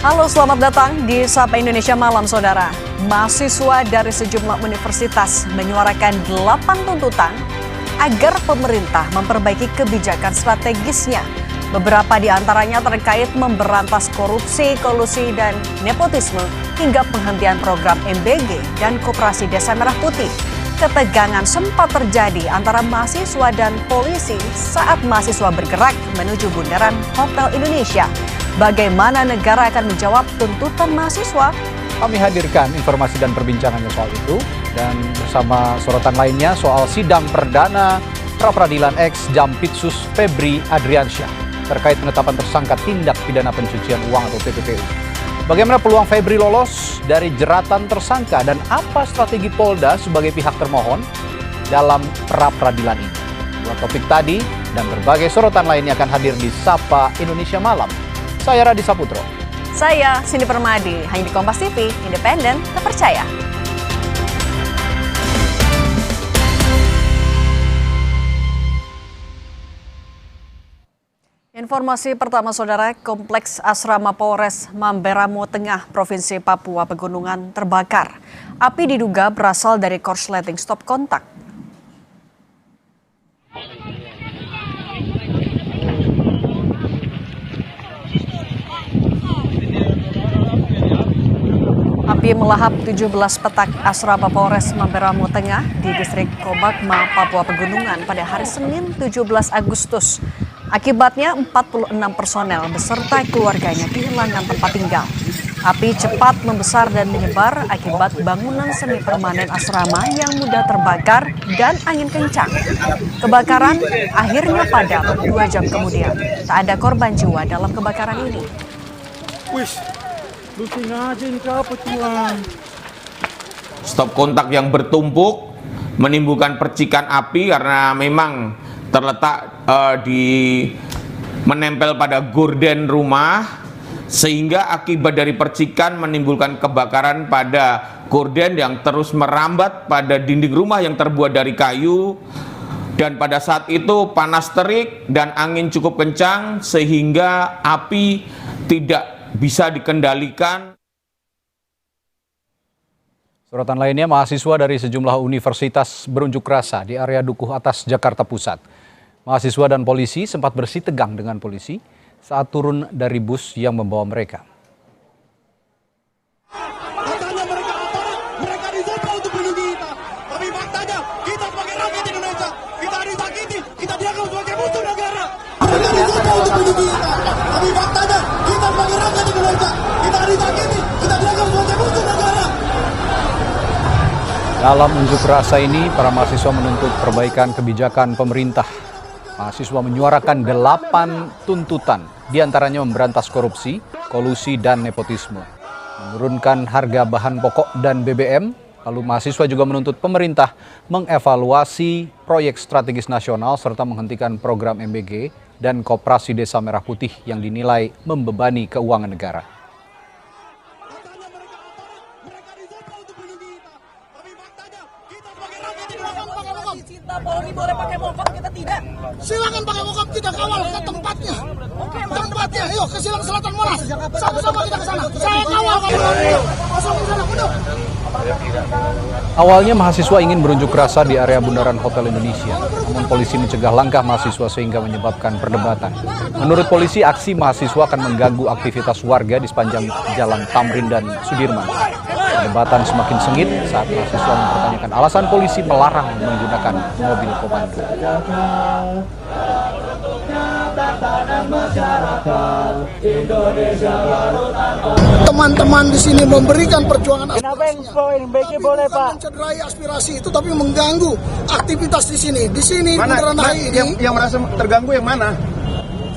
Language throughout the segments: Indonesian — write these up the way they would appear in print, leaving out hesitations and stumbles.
Halo, selamat datang di Sapa Indonesia Malam, Saudara. Mahasiswa dari sejumlah universitas menyuarakan 8 tuntutan agar pemerintah memperbaiki kebijakan strategisnya. Beberapa di antaranya terkait memberantas korupsi, kolusi, dan nepotisme hingga penghentian program MBG dan Koperasi Desa Merah Putih. Ketegangan sempat terjadi antara mahasiswa dan polisi saat mahasiswa bergerak menuju Bundaran Hotel Indonesia. Bagaimana negara akan menjawab tuntutan mahasiswa? Kami hadirkan informasi dan perbincangannya soal itu, dan bersama sorotan lainnya soal sidang perdana pra-peradilan ex Jampitsus Febri Adriansyah terkait penetapan tersangka tindak pidana pencucian uang atau TPPU. Bagaimana peluang Febri lolos dari jeratan tersangka dan apa strategi Polda sebagai pihak termohon dalam pra-peradilan ini? Dua topik tadi dan berbagai sorotan lainnya akan hadir di Sapa Indonesia Malam. Saya Radi Saputro. Saya Cindy Permadi, hanya di Kompas TV, independen, terpercaya. Informasi pertama, Saudara, Kompleks Asrama Polres Mamberamo Tengah, Provinsi Papua Pegunungan terbakar. Api diduga berasal dari korsleting stop kontak. Api melahap 17 petak asrama Polres Mamberamo Tengah di distrik Kobakma, Papua Pegunungan pada hari Senin 17 Agustus. Akibatnya 46 personel beserta keluarganya kehilangan tempat tinggal. Api cepat membesar dan menyebar akibat bangunan semi permanen asrama yang mudah terbakar dan angin kencang. Kebakaran akhirnya padam 2 jam kemudian. Tak ada korban jiwa dalam kebakaran ini. Stop kontak yang bertumpuk menimbulkan percikan api karena memang terletak menempel pada gorden rumah, sehingga akibat dari percikan menimbulkan kebakaran pada gorden yang terus merambat pada dinding rumah yang terbuat dari kayu. Dan pada saat itu panas terik dan angin cukup kencang sehingga api tidak bisa dikendalikan. Sorotan lainnya, mahasiswa dari sejumlah universitas berunjuk rasa di area Dukuh Atas, Jakarta Pusat. Mahasiswa dan polisi sempat bersih tegang dengan polisi saat turun dari bus yang membawa mereka. Katanya mereka aparat, mereka dicoba untuk melindungi kita. Tapi faktanya, kita sebagai rakyat Indonesia, kita disakiti, kita dianggap sebagai musuh negara. Mereka dicoba untuk melindungi kita. Tapi faktanya, kita sebagai rakyat Indonesia, kita disakiti, kita dianggap sebagai musuh negara. Dalam unjuk rasa ini, para mahasiswa menuntut perbaikan kebijakan pemerintah. Mahasiswa menyuarakan 8 tuntutan, diantaranya memberantas korupsi, kolusi, dan nepotisme, menurunkan harga bahan pokok dan BBM. Lalu mahasiswa juga menuntut pemerintah mengevaluasi proyek strategis nasional serta menghentikan program MBG dan Koperasi Desa Merah Putih yang dinilai membebani keuangan negara. Polri boleh pakai mokok, kita tidak. Silakan pakai mokok, kita kawal ke tempatnya. Tempatnya, yuk ke Silang Selatan Monas. Sama-sama kita ke sana. Saya kawal masuk ke sana, mundur. Awalnya mahasiswa ingin berunjuk rasa di area Bundaran Hotel Indonesia, namun polisi mencegah langkah mahasiswa sehingga menyebabkan perdebatan. Menurut polisi, aksi mahasiswa akan mengganggu aktivitas warga di sepanjang Jalan Tamrin dan Sudirman. Perdebatan semakin sengit saat mahasiswa mempertanyakan alasan polisi melarang menggunakan mobil komando. Teman-teman di sini memberikan perjuangan Kenapa yang MBG boleh, Pak? mencederai aspirasi itu, tapi mengganggu aktivitas di sini. Di sini Bundaran HI ini yang merasa terganggu yang mana?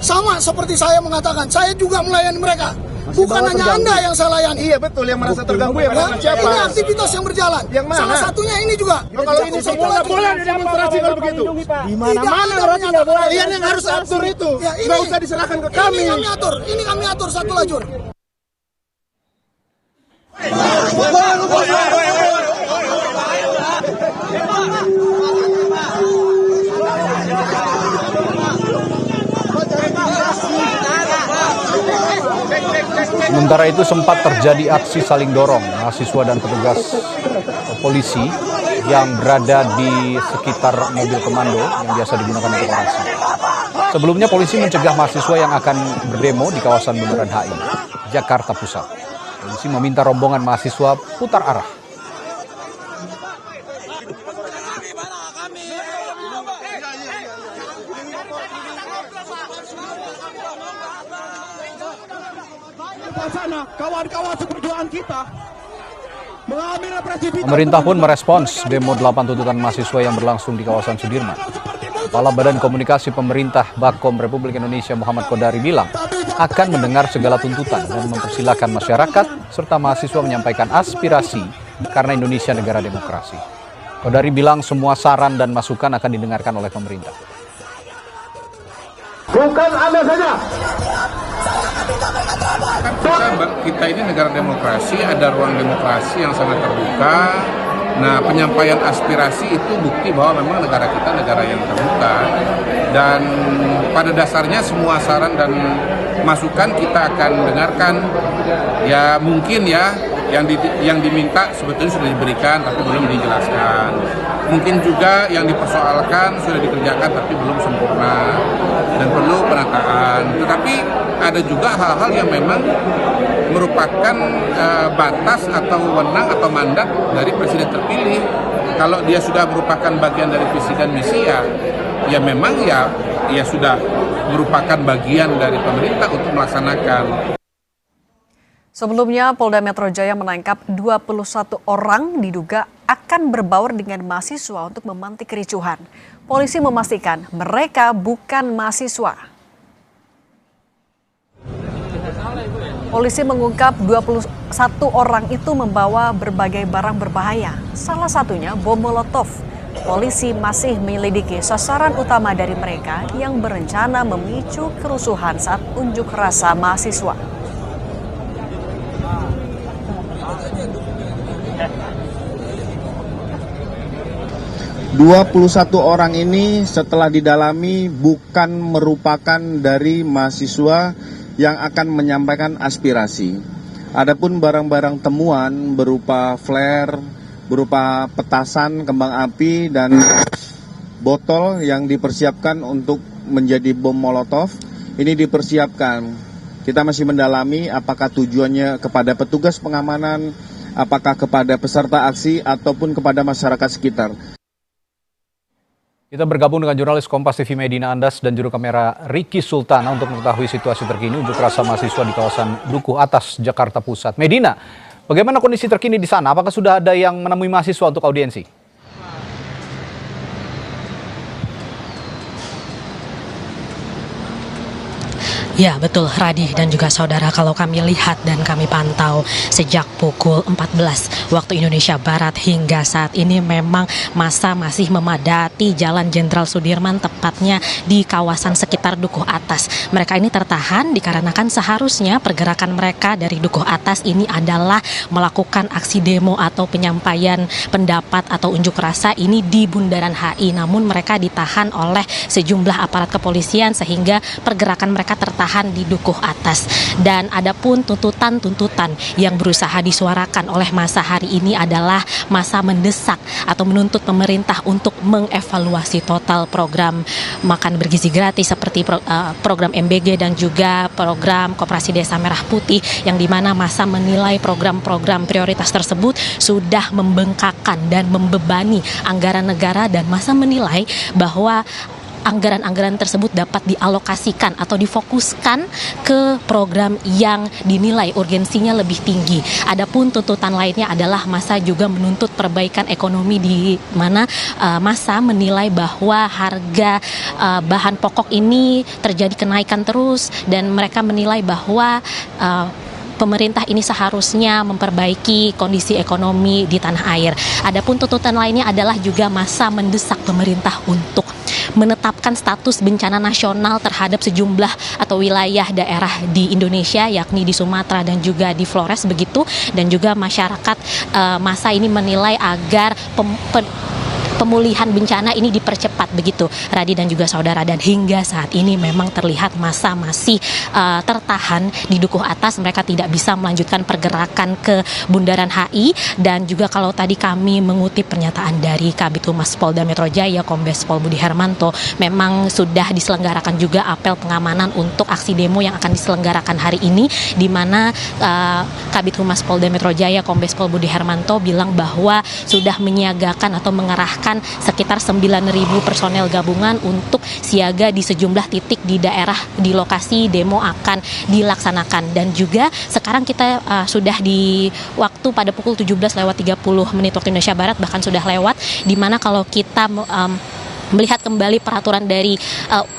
sama seperti saya mengatakan, saya juga melayani mereka. Bukan hanya Anda yang saya layani. Iya betul, yang merasa terganggu yang mana? Siapa? Ini aktivitas yang berjalan. Yang mana? Salah satunya ini juga. Kalau ini semua nggak boleh ada demonstrasi kalau begitu. Di mana-mana berarti nggak boleh. Kalian yang harus atur itu. Ya, ini, nggak usah diserahkan ke kami. Ini kami atur satu lajur. Sementara itu sempat terjadi aksi saling dorong mahasiswa dan petugas polisi yang berada di sekitar mobil komando yang biasa digunakan untuk orasi. Sebelumnya polisi mencegah mahasiswa yang akan berdemo di kawasan Bundaran HI, Jakarta Pusat. Polisi meminta rombongan mahasiswa putar arah. Sana kawan-kawan seperjuangan kita mengambil represi. Pemerintah pun merespons demo 8 tuntutan mahasiswa yang berlangsung di kawasan Sudirman. Kepala Badan Komunikasi Pemerintah Bakom Republik Indonesia Muhammad Kodari bilang akan mendengar segala tuntutan dan mempersilahkan masyarakat serta mahasiswa menyampaikan aspirasi karena Indonesia negara demokrasi. Kodari bilang semua saran dan masukan akan didengarkan oleh pemerintah. Bukan Anda saja. Kita ini negara demokrasi, ada ruang demokrasi yang sangat terbuka. Nah, penyampaian aspirasi itu bukti bahwa memang negara kita negara yang terbuka. Dan pada dasarnya semua saran dan masukan kita akan dengarkan. Ya mungkin ya yang diminta sebetulnya sudah diberikan tapi belum dijelaskan. Mungkin juga yang dipersoalkan sudah dikerjakan tapi belum sempurna dan perlu penataan. Tetapi ada juga hal-hal yang memang merupakan batas atau wewenang atau mandat dari presiden terpilih. Kalau dia sudah merupakan bagian dari visi dan misi ya memang ya sudah merupakan bagian dari pemerintah untuk melaksanakan. Sebelumnya, Polda Metro Jaya menangkap 21 orang diduga akan berbaur dengan mahasiswa untuk memantik kericuhan. Polisi memastikan mereka bukan mahasiswa. Polisi mengungkap 21 orang itu membawa berbagai barang berbahaya, salah satunya bom Molotov. Polisi masih menyelidiki sasaran utama dari mereka yang berencana memicu kerusuhan saat unjuk rasa mahasiswa. 21 orang ini setelah didalami bukan merupakan dari mahasiswa yang akan menyampaikan aspirasi. Adapun barang-barang temuan berupa flare, berupa petasan, kembang api, dan botol yang dipersiapkan untuk menjadi bom Molotov, ini dipersiapkan. Kita masih mendalami apakah tujuannya kepada petugas pengamanan, apakah kepada peserta aksi, ataupun kepada masyarakat sekitar. Kita bergabung dengan jurnalis Kompas TV Medina Andas dan juru kamera Ricky Sultana untuk mengetahui situasi terkini unjuk rasa mahasiswa di kawasan Dukuh Atas, Jakarta Pusat. Medina, bagaimana kondisi terkini di sana? Apakah sudah ada yang menemui mahasiswa untuk audiensi? Ya betul Radhi dan juga saudara, kalau kami lihat dan kami pantau sejak pukul 14 waktu Indonesia Barat hingga saat ini memang massa masih memadati Jalan Jenderal Sudirman, tepatnya di kawasan sekitar Dukuh Atas. Mereka ini tertahan dikarenakan seharusnya pergerakan mereka dari Dukuh Atas ini adalah melakukan aksi demo atau penyampaian pendapat atau unjuk rasa ini di Bundaran HI. Namun mereka ditahan oleh sejumlah aparat kepolisian sehingga pergerakan mereka tertahan di Dukuh Atas. Dan adapun tuntutan-tuntutan yang berusaha disuarakan oleh massa hari ini adalah massa mendesak atau menuntut pemerintah untuk mengevaluasi total program makan bergizi gratis seperti program MBG dan juga program Koperasi Desa Merah Putih, yang dimana massa menilai program-program prioritas tersebut sudah membengkakkan dan membebani anggaran negara, dan massa menilai bahwa anggaran-anggaran tersebut dapat dialokasikan atau difokuskan ke program yang dinilai urgensinya lebih tinggi. Adapun tuntutan lainnya adalah massa juga menuntut perbaikan ekonomi, di mana massa menilai bahwa harga bahan pokok ini terjadi kenaikan terus, dan mereka menilai bahwa pemerintah ini seharusnya memperbaiki kondisi ekonomi di tanah air. Adapun tuntutan lainnya adalah juga massa mendesak pemerintah untuk menetapkan status bencana nasional terhadap sejumlah atau wilayah daerah di Indonesia, yakni di Sumatera dan juga di Flores begitu. Dan juga masyarakat massa ini menilai agar pemulihan bencana ini dipercepat begitu, Radi dan juga saudara. Dan hingga saat ini memang terlihat massa masih tertahan di Dukuh Atas. Mereka tidak bisa melanjutkan pergerakan ke Bundaran HI. Dan juga kalau tadi kami mengutip pernyataan dari Kabid Humas Polda Metro Jaya, Kombes Pol Budi Hermanto, memang sudah diselenggarakan juga apel pengamanan untuk aksi demo yang akan diselenggarakan hari ini, di mana Kabid Humas Polda Metro Jaya, Kombes Pol Budi Hermanto bilang bahwa sudah menyiagakan atau mengerahkan sekitar 9.000 personel gabungan untuk siaga di sejumlah titik di daerah di lokasi demo akan dilaksanakan. Dan juga sekarang kita sudah di waktu pada pukul 17:30 waktu Indonesia Barat, bahkan sudah lewat, di mana kalau kita melihat kembali peraturan dari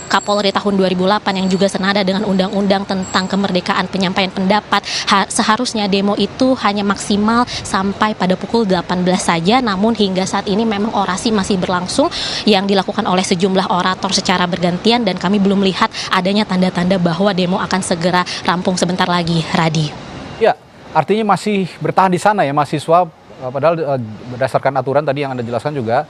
Kapolri tahun 2008 yang juga senada dengan undang-undang tentang kemerdekaan penyampaian pendapat, seharusnya demo itu hanya maksimal sampai pada pukul 18 saja. Namun hingga saat ini memang orasi masih berlangsung yang dilakukan oleh sejumlah orator secara bergantian, dan kami belum melihat adanya tanda-tanda bahwa demo akan segera rampung sebentar lagi, Radi. Ya, artinya masih bertahan di sana ya mahasiswa, padahal berdasarkan aturan tadi yang Anda jelaskan juga,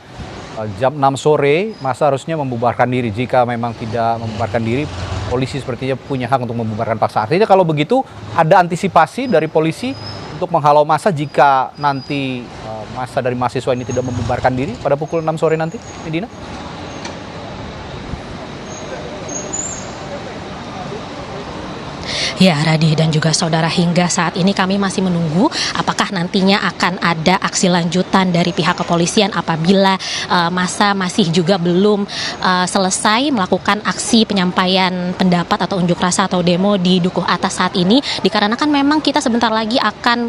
jam 6 sore masa harusnya membubarkan diri. Jika memang tidak membubarkan diri, polisi sepertinya punya hak untuk membubarkan paksa. Artinya kalau begitu ada antisipasi dari polisi untuk menghalau massa jika nanti massa dari mahasiswa ini tidak membubarkan diri pada pukul 6 sore nanti, Medina? Ya, Radi dan juga saudara, hingga saat ini kami masih menunggu apakah nantinya akan ada aksi lanjutan dari pihak kepolisian apabila massa masih juga belum selesai melakukan aksi penyampaian pendapat atau unjuk rasa atau demo di Dukuh Atas saat ini, dikarenakan memang kita sebentar lagi akan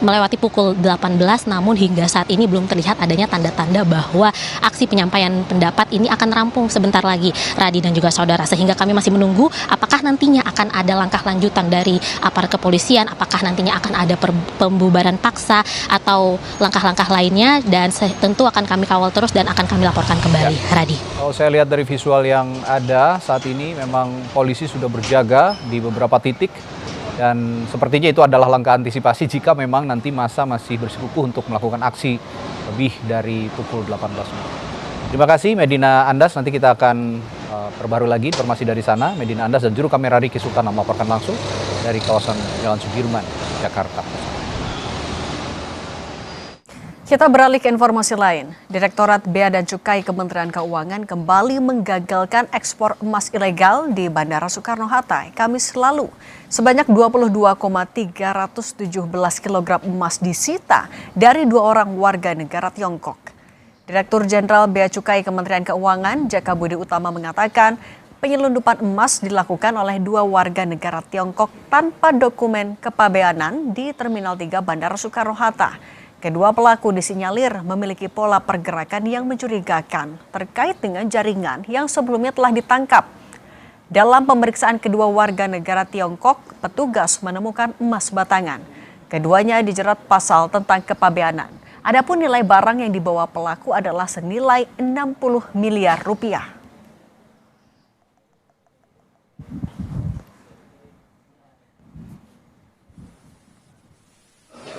melewati pukul 18, namun hingga saat ini belum terlihat adanya tanda-tanda bahwa aksi penyampaian pendapat ini akan rampung sebentar lagi, Radi dan juga saudara, sehingga kami masih menunggu apakah nantinya akan ada langkah lanjutan dari aparat kepolisian, apakah nantinya akan ada pembubaran paksa atau langkah-langkah lainnya, dan tentu akan kami kawal terus dan akan kami laporkan kembali, Radi. Kalau saya lihat dari visual yang ada saat ini, memang polisi sudah berjaga di beberapa titik, dan sepertinya itu adalah langkah antisipasi jika memang nanti massa masih bersikukuh untuk melakukan aksi lebih dari pukul 18. Terima kasih Medina Andas, nanti kita akan perbarui lagi informasi dari sana. Medina Andas dan juru kamera Riki Sultan melaporkan langsung dari kawasan Jalan Sudirman, Jakarta. Kita beralih ke informasi lain. Direktorat Bea dan Cukai Kementerian Keuangan kembali menggagalkan ekspor emas ilegal di Bandara Soekarno-Hatta Kamis lalu. Sebanyak 22,317 kg emas disita dari 2 orang warga negara Tiongkok. Direktur Jenderal Bea Cukai Kementerian Keuangan Jaka Budi Utama mengatakan penyelundupan emas dilakukan oleh 2 warga negara Tiongkok tanpa dokumen kepabeanan di Terminal 3 Bandara Soekarno-Hatta. Kedua pelaku disinyalir memiliki pola pergerakan yang mencurigakan terkait dengan jaringan yang sebelumnya telah ditangkap. Dalam pemeriksaan kedua warga negara Tiongkok, petugas menemukan emas batangan. Keduanya dijerat pasal tentang kepabeanan. Adapun nilai barang yang dibawa pelaku adalah senilai 60 miliar rupiah.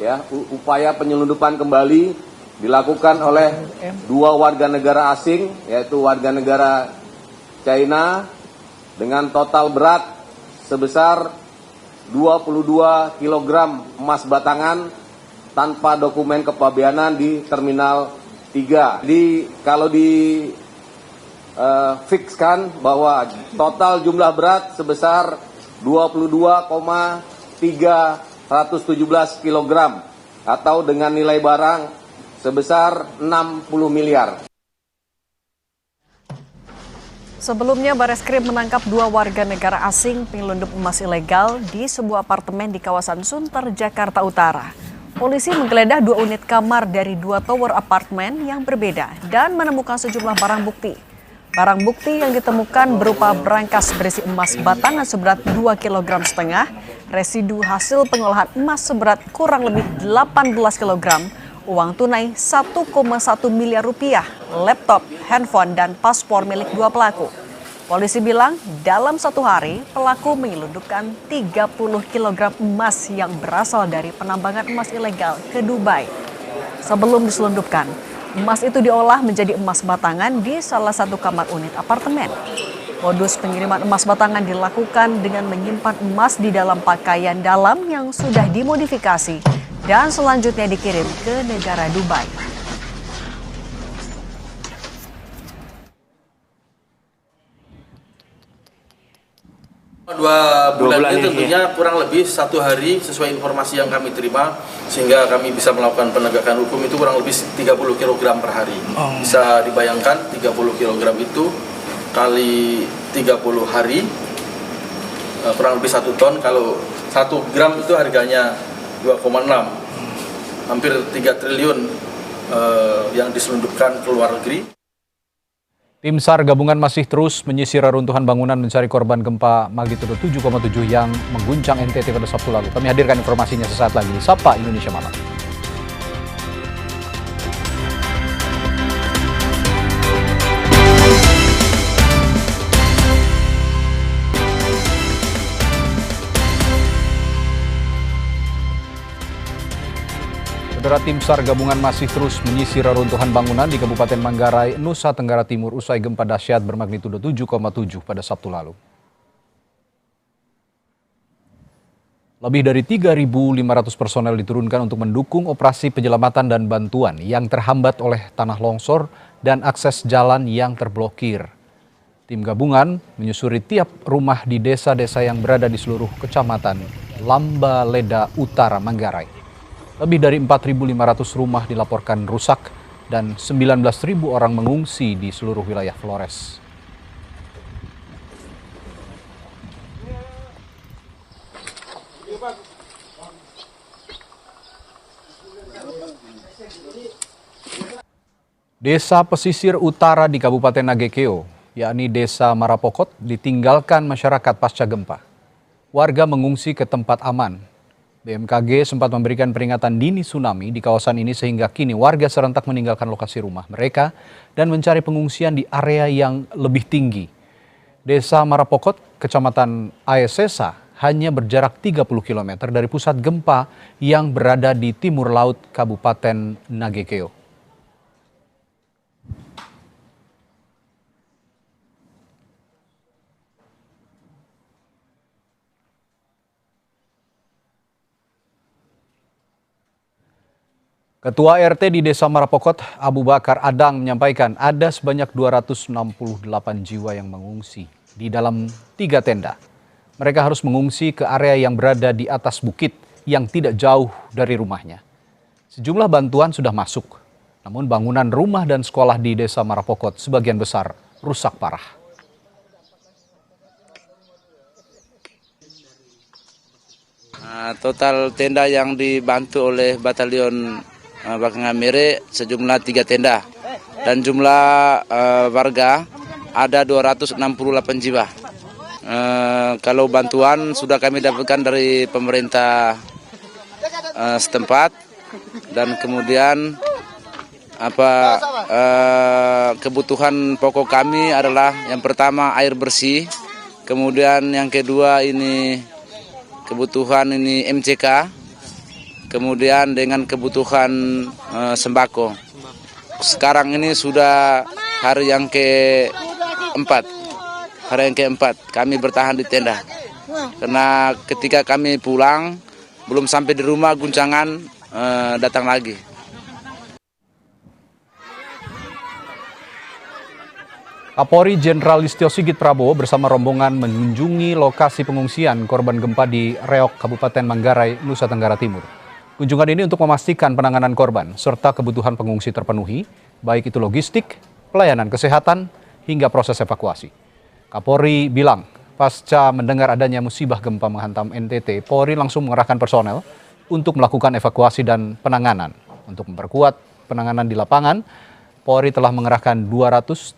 Ya, upaya penyelundupan kembali dilakukan oleh 2 warga negara asing, yaitu warga negara China dengan total berat sebesar 22 kg emas batangan tanpa dokumen kepabeanan di Terminal 3. Jadi kalau fikskan bahwa total jumlah berat sebesar 22,317 kg atau dengan nilai barang sebesar 60 miliar. Sebelumnya, Bareskrim menangkap 2 warga negara asing penyelundup emas ilegal di sebuah apartemen di kawasan Sunter, Jakarta Utara. Polisi menggeledah 2 unit kamar dari 2 tower apartemen yang berbeda dan menemukan sejumlah barang bukti. Barang bukti yang ditemukan berupa berangkas berisi emas batangan seberat 2,5 kg, residu hasil pengolahan emas seberat kurang lebih 18 kg, uang tunai 1,1 miliar rupiah, laptop, handphone, dan paspor milik 2 pelaku. Polisi bilang dalam 1 hari pelaku menyelundupkan 30 kg emas yang berasal dari penambangan emas ilegal ke Dubai. Sebelum diselundupkan, Emas itu diolah menjadi emas batangan di salah satu kamar unit apartemen. Modus pengiriman emas batangan dilakukan dengan menyimpan emas di dalam pakaian dalam yang sudah dimodifikasi dan selanjutnya dikirim ke negara Dubai. Dua bulan ini tentunya kurang lebih 1 hari sesuai informasi yang kami terima, sehingga kami bisa melakukan penegakan hukum itu kurang lebih 30 kg per hari. Bisa dibayangkan 30 kg itu kali 30 hari kurang lebih 1 ton. Kalau 1 gram itu harganya 2,6, hampir 3 triliun yang diselundupkan ke luar negeri. Tim SAR gabungan masih terus menyisir reruntuhan bangunan mencari korban gempa magnitudo 7,7 yang mengguncang NTT pada Sabtu lalu. Kami hadirkan informasinya sesaat lagi di Sapa Indonesia Malam. Saudara, tim SAR gabungan masih terus menyisir reruntuhan bangunan di Kabupaten Manggarai, Nusa Tenggara Timur usai gempa dahsyat bermagnitudo 7,7 pada Sabtu lalu. Lebih dari 3.500 personel diturunkan untuk mendukung operasi penyelamatan dan bantuan yang terhambat oleh tanah longsor dan akses jalan yang terblokir. Tim gabungan menyusuri tiap rumah di desa-desa yang berada di seluruh kecamatan Lambaleda Utara, Manggarai. Lebih dari 4.500 rumah dilaporkan rusak dan 19.000 orang mengungsi di seluruh wilayah Flores. Desa pesisir utara di Kabupaten Nagekeo, yakni Desa Marapokot, ditinggalkan masyarakat pasca gempa. Warga mengungsi ke tempat aman. BMKG sempat memberikan peringatan dini tsunami di kawasan ini sehingga kini warga serentak meninggalkan lokasi rumah mereka dan mencari pengungsian di area yang lebih tinggi. Desa Marapokot, Kecamatan Aesesa, hanya berjarak 30 km dari pusat gempa yang berada di timur laut Kabupaten Nagekeo. Ketua RT di Desa Marapokot, Abu Bakar Adang, menyampaikan ada sebanyak 268 jiwa yang mengungsi di dalam 3 tenda. Mereka harus mengungsi ke area yang berada di atas bukit yang tidak jauh dari rumahnya. Sejumlah bantuan sudah masuk, namun bangunan rumah dan sekolah di Desa Marapokot sebagian besar rusak parah. Total tenda yang dibantu oleh Batalion Bakangan Mere sejumlah 3 tenda dan jumlah warga ada 268 jiwa. Kalau bantuan sudah kami dapatkan dari pemerintah setempat dan kemudian kebutuhan pokok kami adalah yang pertama air bersih, kemudian yang kedua ini kebutuhan ini MCK. Kemudian dengan kebutuhan sembako. Sekarang ini sudah hari yang keempat. Hari yang keempat kami bertahan di tenda. Karena ketika kami pulang, belum sampai di rumah guncangan datang lagi. Kapolri Jenderal Listio Sigit Prabowo bersama rombongan mengunjungi lokasi pengungsian korban gempa di Reok, Kabupaten Manggarai, Nusa Tenggara Timur. Kunjungan ini untuk memastikan penanganan korban serta kebutuhan pengungsi terpenuhi, baik itu logistik, pelayanan kesehatan, hingga proses evakuasi. Kapolri bilang, pasca mendengar adanya musibah gempa menghantam NTT, Polri langsung mengerahkan personel untuk melakukan evakuasi dan penanganan. Untuk memperkuat penanganan di lapangan, Polri telah mengerahkan 236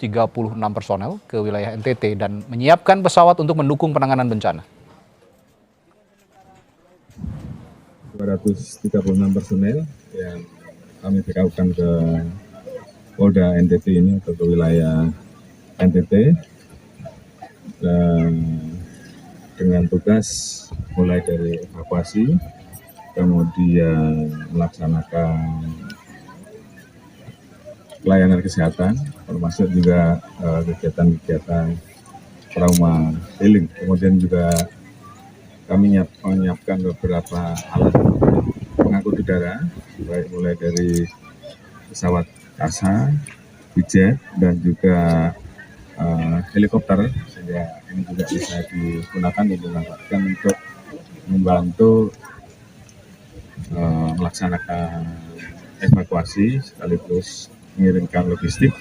personel ke wilayah NTT dan menyiapkan pesawat untuk mendukung penanganan bencana. 236 personel yang kami berangkatkan ke Polda NTT ini atau ke wilayah NTT dan dengan tugas mulai dari evakuasi, kemudian melaksanakan pelayanan kesehatan, termasuk juga kegiatan-kegiatan trauma healing. Kemudian juga kami menyiapkan beberapa alat pengangkut udara, baik mulai dari pesawat kasa, jet, dan juga helikopter, sehingga ini juga bisa digunakan untuk membantu melaksanakan evakuasi sekaligus mengirimkan logistik.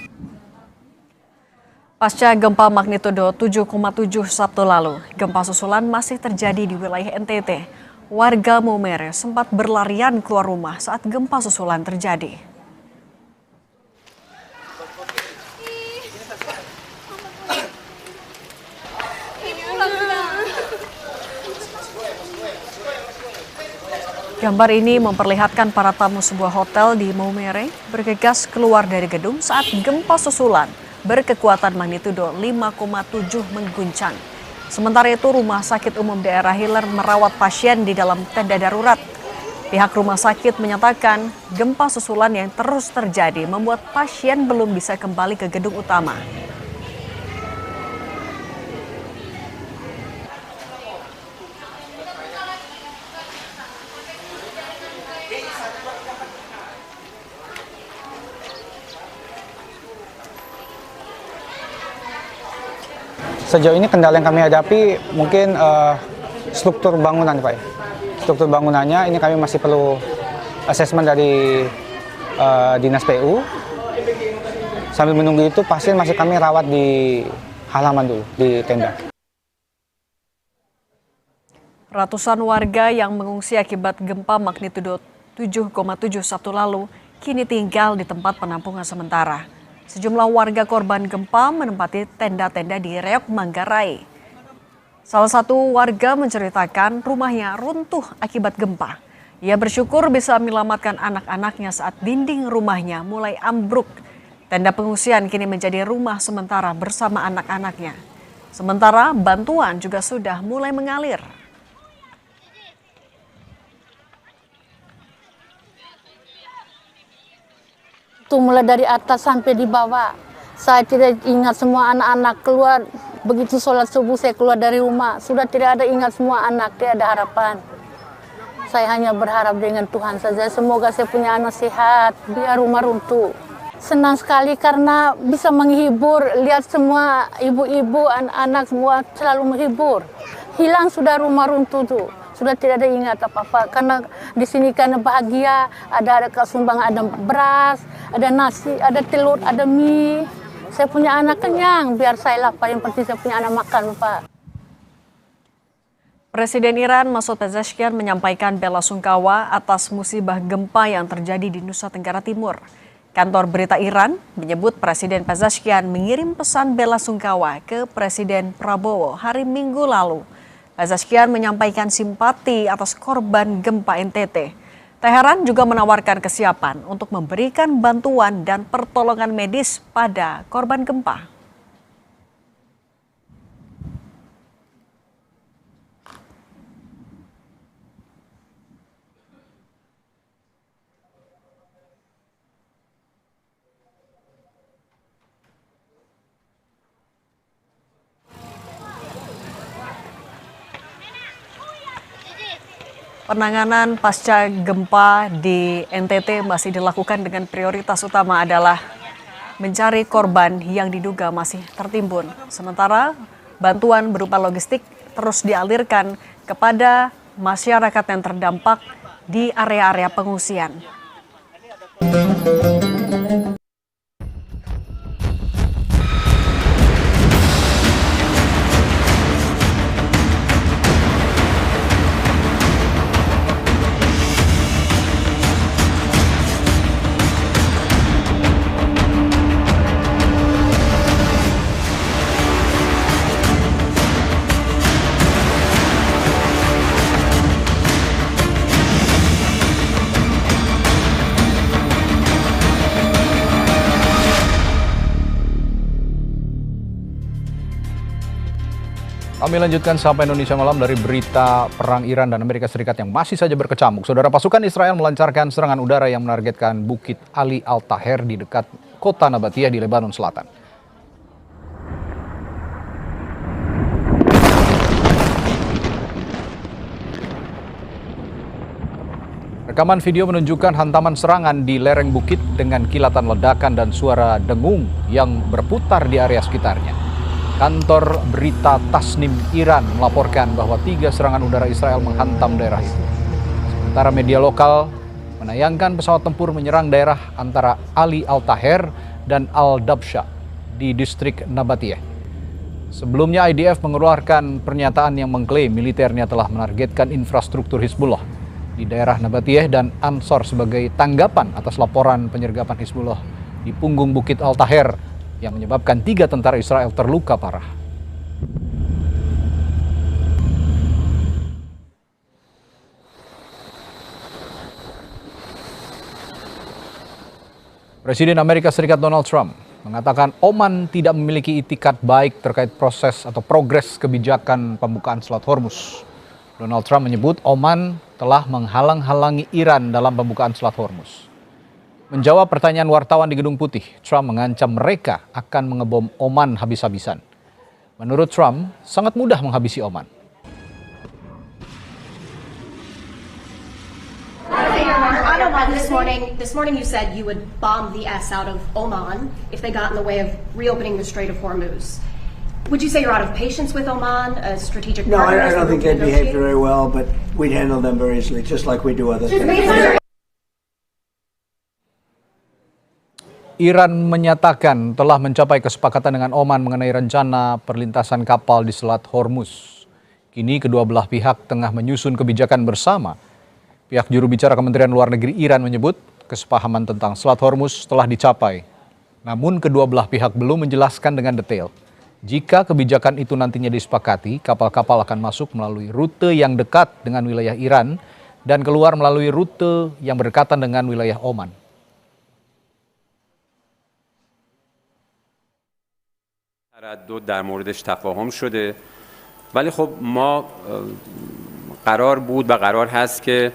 Pasca gempa magnitudo 7,7 Sabtu lalu, gempa susulan masih terjadi di wilayah NTT. Warga Maumere sempat berlarian keluar rumah saat gempa susulan terjadi. Gambar ini memperlihatkan para tamu sebuah hotel di Maumere bergegas keluar dari gedung saat gempa susulan berkekuatan magnitudo 5,7 mengguncang. Sementara itu, Rumah Sakit Umum Daerah Hilir merawat pasien di dalam tenda darurat. Pihak rumah sakit menyatakan gempa susulan yang terus terjadi membuat pasien belum bisa kembali ke gedung utama. Sejauh ini kendala yang kami hadapi mungkin struktur bangunan, Pak. Struktur bangunannya ini kami masih perlu asesmen dari Dinas PU. Sambil menunggu itu pasien masih kami rawat di halaman dulu, di tenda. Ratusan warga yang mengungsi akibat gempa magnitudo 7,7 Sabtu lalu kini tinggal di tempat penampungan sementara. Sejumlah warga korban gempa menempati tenda-tenda di Reok Manggarai. Salah satu warga menceritakan rumahnya runtuh akibat gempa. Ia bersyukur bisa menyelamatkan anak-anaknya saat dinding rumahnya mulai ambruk. Tenda pengungsian kini menjadi rumah sementara bersama anak-anaknya. Sementara bantuan juga sudah mulai mengalir. Itu mulai dari atas sampai di bawah. Saya tidak ingat semua anak-anak keluar. Begitu sholat subuh saya keluar dari rumah. Sudah tidak ada ingat semua anak, tidak ada harapan. Saya hanya berharap dengan Tuhan saja. Semoga saya punya anak sehat, biar rumah runtuh. Senang sekali karena bisa menghibur. Lihat semua ibu-ibu, anak-anak semua selalu menghibur. Hilang sudah rumah runtuh tuh. Sudah tidak ada ingat apa-apa, karena di sini karena bahagia, ada sumbangan, ada beras, ada nasi, ada telur, ada mie. Saya punya anak kenyang, biar saya lapar, yang penting saya punya anak makan, Pak. Presiden Iran Masoud Pezeshkian menyampaikan bela sungkawa atas musibah gempa yang terjadi di Nusa Tenggara Timur. Kantor berita Iran menyebut Presiden Pezeshkian mengirim pesan bela sungkawa ke Presiden Prabowo hari Minggu lalu. Pezeshkian menyampaikan simpati atas korban gempa NTT. Teheran juga menawarkan kesiapan untuk memberikan bantuan dan pertolongan medis pada korban gempa. Penanganan pasca gempa di NTT masih dilakukan dengan prioritas utama adalah mencari korban yang diduga masih tertimbun. Sementara bantuan berupa logistik terus dialirkan kepada masyarakat yang terdampak di area-area pengungsian. Kami lanjutkan sampai Indonesia Malam dari berita perang Iran dan Amerika Serikat yang masih saja berkecamuk. Saudara, pasukan Israel melancarkan serangan udara yang menargetkan Bukit Ali Al-Taher di dekat kota Nabatiyah di Lebanon Selatan. Rekaman video menunjukkan hantaman serangan di lereng bukit dengan kilatan ledakan dan suara dengung yang berputar di area sekitarnya. Kantor berita Tasnim Iran melaporkan bahwa 3 serangan udara Israel menghantam daerah itu. Sementara media lokal menayangkan pesawat tempur menyerang daerah antara Ali Al-Taher dan Al-Dabsha di distrik Nabatiyah. Sebelumnya IDF mengeluarkan pernyataan yang mengklaim militernya telah menargetkan infrastruktur Hizbullah di daerah Nabatiyah dan Ansor sebagai tanggapan atas laporan penyergapan Hizbullah di punggung Bukit Al-Taher yang menyebabkan 3 tentara Israel terluka parah. Presiden Amerika Serikat Donald Trump mengatakan Oman tidak memiliki itikat baik terkait proses atau progres kebijakan pembukaan Selat Hormuz. Donald Trump menyebut Oman telah menghalang-halangi Iran dalam pembukaan Selat Hormuz. Menjawab pertanyaan wartawan di Gedung Putih, Trump mengancam mereka akan mengebom Oman habis-habisan. Menurut Trump, sangat mudah menghabisi Oman. This morning you said you would bomb the ass out of Oman if they got in the way of reopening the Strait of Hormuz. Would you say you're out of patience with Oman, a strategic partner? No, I don't think they'd behave very well, but we'd handle them very easily, just like we do other things. Iran menyatakan telah mencapai kesepakatan dengan Oman mengenai rencana perlintasan kapal di Selat Hormuz. Kini kedua belah pihak tengah menyusun kebijakan bersama. Pihak juru bicara Kementerian Luar Negeri Iran menyebut kesepahaman tentang Selat Hormuz telah dicapai. Namun kedua belah pihak belum menjelaskan dengan detail. Jika kebijakan itu nantinya disepakati, kapal-kapal akan masuk melalui rute yang dekat dengan wilayah Iran dan keluar melalui rute yang berdekatan dengan wilayah Oman. تردد در موردش تفاهم شده ولی خب ما قرار بود و قرار هست که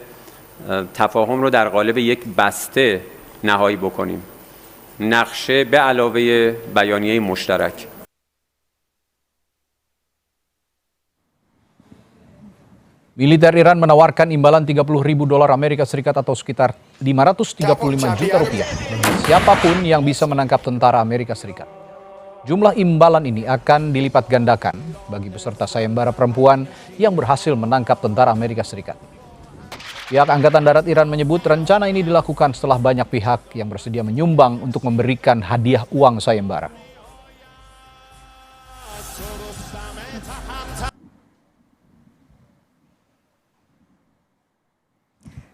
تفاهم رو در قالب یک بسته نهایی بکنیم نقشه به علاوه بیانیه مشترک. Militer Iran menawarkan imbalan $30.000 Amerika Serikat atau sekitar 535 juta rupiah bagi siapapun yang bisa menangkap tentara Amerika Serikat. Jumlah imbalan ini akan dilipat gandakan bagi peserta sayembara perempuan yang berhasil menangkap tentara Amerika Serikat. Pihak Angkatan Darat Iran menyebut rencana ini dilakukan setelah banyak pihak yang bersedia menyumbang untuk memberikan hadiah uang sayembara.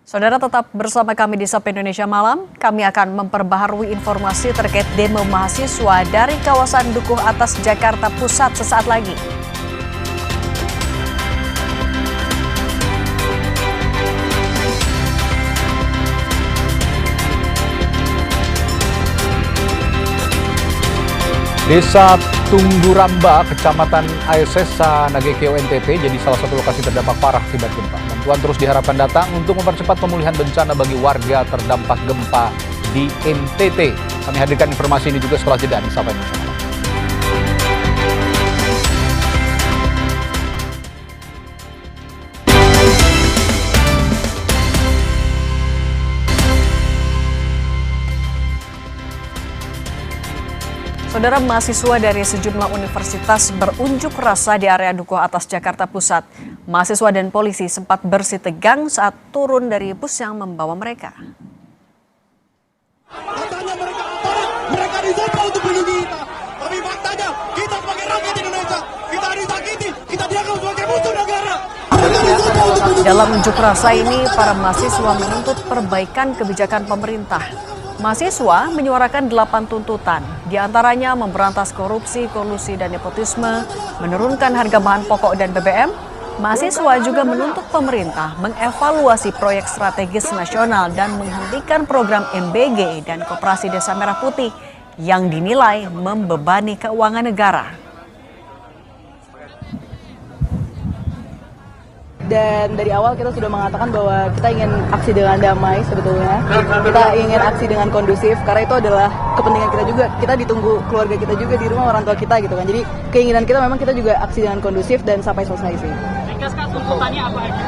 Saudara tetap bersama kami di Sapa Indonesia Malam. Kami akan memperbaharui informasi terkait demo mahasiswa dari kawasan Dukuh Atas Jakarta Pusat sesaat lagi. Desa Tungguramba, Kecamatan Aesesa, Nagekeo, NTT jadi salah satu lokasi terdampak parah akibat gempa. Bantuan terus diharapkan datang untuk mempercepat pemulihan bencana bagi warga terdampak gempa di NTT. Kami hadirkan informasi ini juga setelah jeda di Sapa Indonesia Malam. Saudara, mahasiswa dari sejumlah universitas berunjuk rasa di area Dukuh Atas Jakarta Pusat. Mahasiswa dan polisi sempat bersih tegang saat turun dari bus yang membawa mereka. Katanya mereka aparat, mereka disumpah untuk melindungi kita. Tapi faktanya, kita sebagai rakyat Indonesia, kita disakiti, kita dianggap sebagai musuh negara. Dalam unjuk rasa ini, para mahasiswa menuntut perbaikan kebijakan pemerintah. Mahasiswa menyuarakan 8 tuntutan, diantaranya memberantas korupsi, kolusi, dan nepotisme, menurunkan harga bahan pokok dan BBM. Mahasiswa juga menuntut pemerintah mengevaluasi proyek strategis nasional dan menghentikan program MBG dan Koperasi Desa Merah Putih yang dinilai membebani keuangan negara. Dan dari awal kita sudah mengatakan bahwa kita ingin aksi dengan damai sebetulnya. Kita ingin aksi dengan kondusif karena itu adalah kepentingan kita juga. Kita ditunggu keluarga kita juga di rumah, orang tua kita gitu kan. Jadi keinginan kita memang kita juga aksi dengan kondusif dan sampai selesai sih. Tuntutannya apa aja?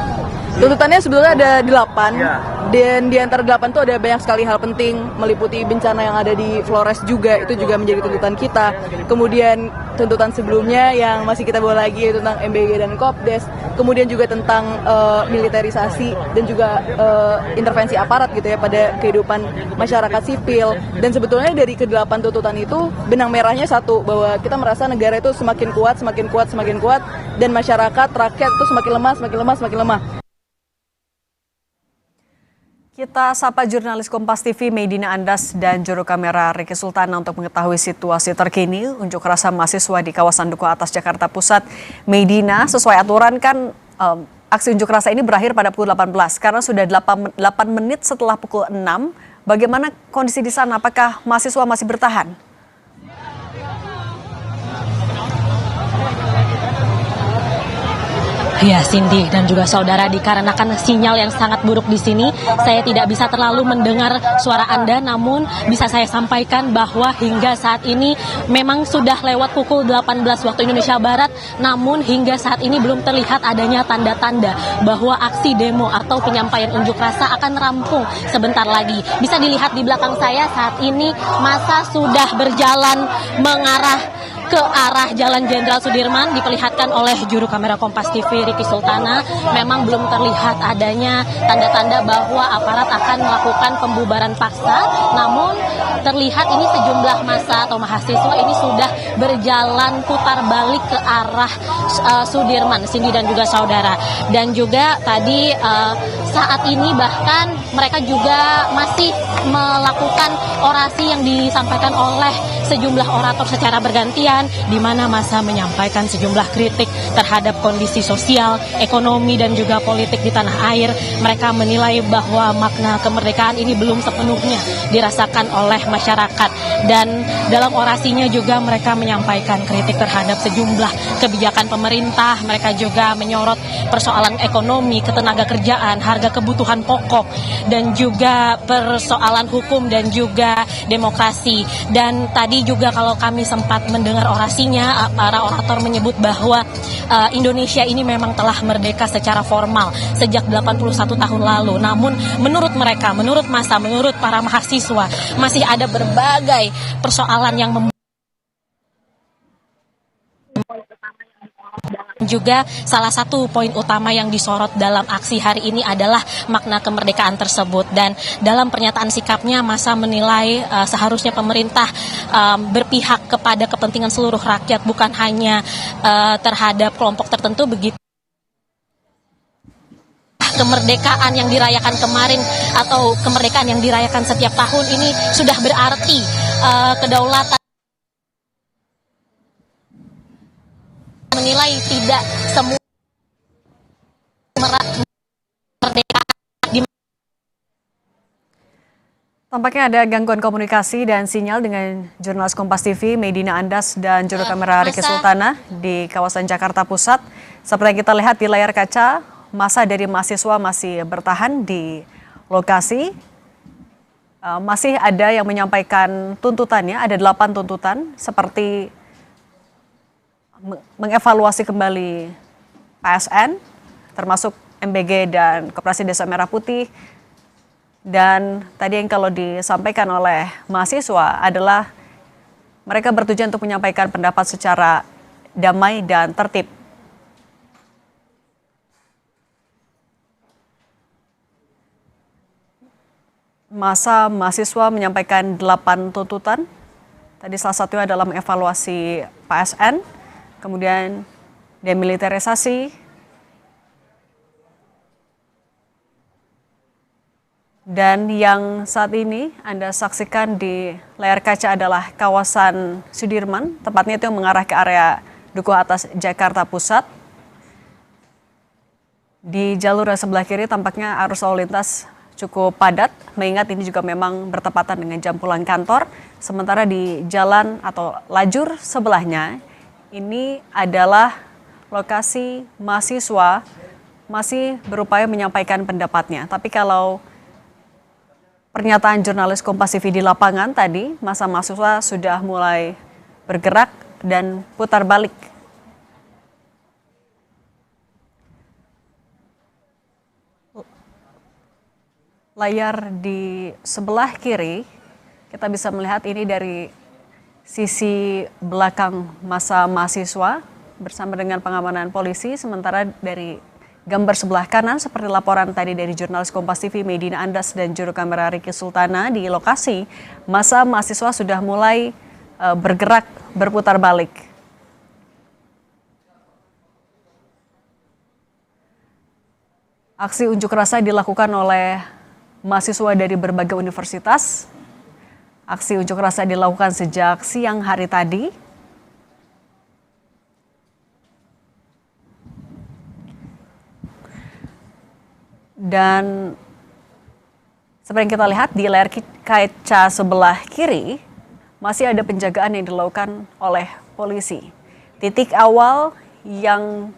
Tuntutannya sebetulnya ada 8 dan di antara 8 itu ada banyak sekali hal penting meliputi bencana yang ada di Flores juga, itu juga menjadi tuntutan kita. Kemudian tuntutan sebelumnya yang masih kita bawa lagi yaitu tentang MBG dan Kopdes, kemudian juga tentang militerisasi dan juga intervensi aparat gitu ya pada kehidupan masyarakat sipil. Dan sebetulnya dari ke-8 tuntutan itu benang merahnya satu, bahwa kita merasa negara itu semakin kuat dan masyarakat rakyat itu semakin lemah. Kita sapa jurnalis Kompas TV Medina Andas dan juru kamera Ricky Sultana untuk mengetahui situasi terkini unjuk rasa mahasiswa di kawasan Duku Atas Jakarta Pusat. Medina, sesuai aturan kan aksi unjuk rasa ini berakhir pada pukul 18 karena sudah 8 menit setelah pukul 6. Bagaimana kondisi di sana? Apakah mahasiswa masih bertahan? Ya, Cindy dan juga saudara, dikarenakan sinyal yang sangat buruk di sini, saya tidak bisa terlalu mendengar suara Anda, namun bisa saya sampaikan bahwa hingga saat ini memang sudah lewat pukul 18 waktu Indonesia Barat, namun hingga saat ini belum terlihat adanya tanda-tanda bahwa aksi demo atau penyampaian unjuk rasa akan rampung sebentar lagi. Bisa dilihat di belakang saya saat ini massa sudah berjalan mengarah ke arah Jalan Jenderal Sudirman, diperlihatkan oleh juru kamera Kompas TV Ricky Sultana. Memang belum terlihat adanya tanda-tanda bahwa aparat akan melakukan pembubaran paksa, namun terlihat ini sejumlah massa atau mahasiswa ini sudah berjalan putar balik ke arah Sudirman, Cindy dan juga saudara. Dan juga tadi saat ini bahkan mereka juga masih melakukan orasi yang disampaikan oleh sejumlah orator secara bergantian, di mana massa menyampaikan sejumlah kritik terhadap kondisi sosial, ekonomi, dan juga politik di tanah air. Mereka menilai bahwa makna kemerdekaan ini belum sepenuhnya dirasakan oleh masyarakat. Dan dalam orasinya juga mereka menyampaikan kritik terhadap sejumlah kebijakan pemerintah. Mereka juga menyorot persoalan ekonomi, ketenaga kerjaan, harga kebutuhan pokok, dan juga persoalan hukum dan juga demokrasi. Dan tadi juga kalau kami sempat mendengar orasinya, para orator menyebut bahwa Indonesia ini memang telah merdeka secara formal sejak 81 tahun lalu. Namun menurut mereka, menurut massa, menurut para mahasiswa, masih ada berbagai persoalan yang juga salah satu poin utama yang disorot dalam aksi hari ini adalah makna kemerdekaan tersebut. Dan dalam pernyataan sikapnya, massa menilai seharusnya pemerintah berpihak kepada kepentingan seluruh rakyat, bukan hanya terhadap kelompok tertentu begitu. Kemerdekaan yang dirayakan kemarin atau kemerdekaan yang dirayakan setiap tahun ini sudah berarti kedaulatan. Menilai tidak semua kemerdekaan. Tampaknya ada gangguan komunikasi dan sinyal dengan jurnalis Kompas TV Medina Andas dan juru kamera Ricky Sultana di kawasan Jakarta Pusat. Seperti yang kita lihat di layar kaca, massa dari mahasiswa masih bertahan di lokasi. Masih ada yang menyampaikan tuntutannya, ada 8 tuntutan seperti mengevaluasi kembali PSN, termasuk MBG dan Koperasi Desa Merah Putih. Dan tadi yang kalau disampaikan oleh mahasiswa adalah mereka bertujuan untuk menyampaikan pendapat secara damai dan tertib. Massa mahasiswa menyampaikan 8 tuntutan. Tadi salah satunya adalah mengevaluasi PSN, kemudian demilitarisasi, dan yang saat ini Anda saksikan di layar kaca adalah kawasan Sudirman, tepatnya itu yang mengarah ke area Duku Atas Jakarta Pusat. Di jalur sebelah kiri tampaknya arus lalu lintas cukup padat, mengingat ini juga memang bertepatan dengan jam pulang kantor. Sementara di jalan atau lajur sebelahnya, ini adalah lokasi mahasiswa masih berupaya menyampaikan pendapatnya. Tapi kalau pernyataan jurnalis Kompas TV di lapangan tadi, massa mahasiswa sudah mulai bergerak dan putar balik. Layar di sebelah kiri, kita bisa melihat ini dari sisi belakang massa mahasiswa bersama dengan pengamanan polisi, sementara dari gambar sebelah kanan seperti laporan tadi dari jurnalis Kompas TV Medina Andas dan juru kamera Riki Sultana di lokasi, massa mahasiswa sudah mulai bergerak berputar balik. Aksi unjuk rasa dilakukan oleh mahasiswa dari berbagai universitas. Aksi unjuk rasa dilakukan sejak siang hari tadi. Dan seperti yang kita lihat di layar kaca sebelah kiri, masih ada penjagaan yang dilakukan oleh polisi. Titik awal yang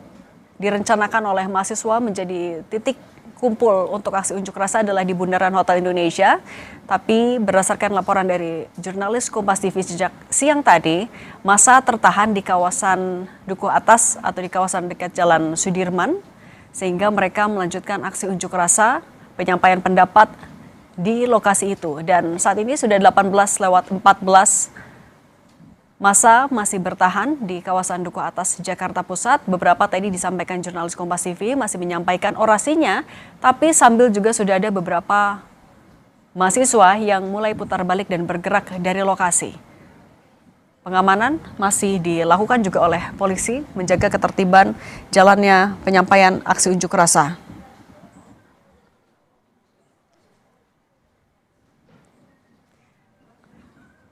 direncanakan oleh mahasiswa menjadi titik kumpul untuk aksi unjuk rasa adalah di Bundaran Hotel Indonesia. Tapi berdasarkan laporan dari jurnalis Kompas TV sejak siang tadi, massa tertahan di kawasan Dukuh Atas atau di kawasan dekat Jalan Sudirman, sehingga mereka melanjutkan aksi unjuk rasa penyampaian pendapat di lokasi itu. Dan saat ini sudah 18:14, massa masih bertahan di kawasan Dukuh Atas Jakarta Pusat. Beberapa tadi disampaikan jurnalis Kompas TV masih menyampaikan orasinya, tapi sambil juga sudah ada beberapa mahasiswa yang mulai putar balik dan bergerak dari lokasi. Pengamanan masih dilakukan juga oleh polisi menjaga ketertiban jalannya penyampaian aksi unjuk rasa.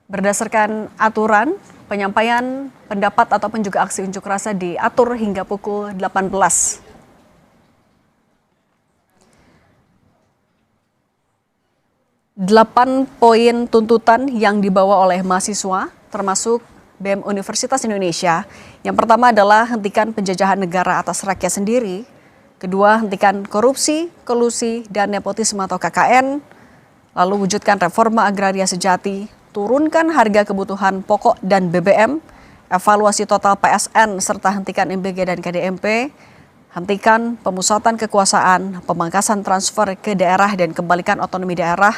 Berdasarkan aturan, penyampaian pendapat ataupun juga aksi unjuk rasa diatur hingga pukul 18. Delapan poin tuntutan yang dibawa oleh mahasiswa termasuk BEM Universitas Indonesia. Yang pertama adalah hentikan penjajahan negara atas rakyat sendiri. Kedua, hentikan korupsi, kolusi, dan nepotisme atau KKN. Lalu wujudkan reforma agraria sejati, turunkan harga kebutuhan pokok dan BBM, evaluasi total PSN, serta hentikan MBG dan KDMP, hentikan pemusatan kekuasaan, pemangkasan transfer ke daerah dan kembalikan otonomi daerah,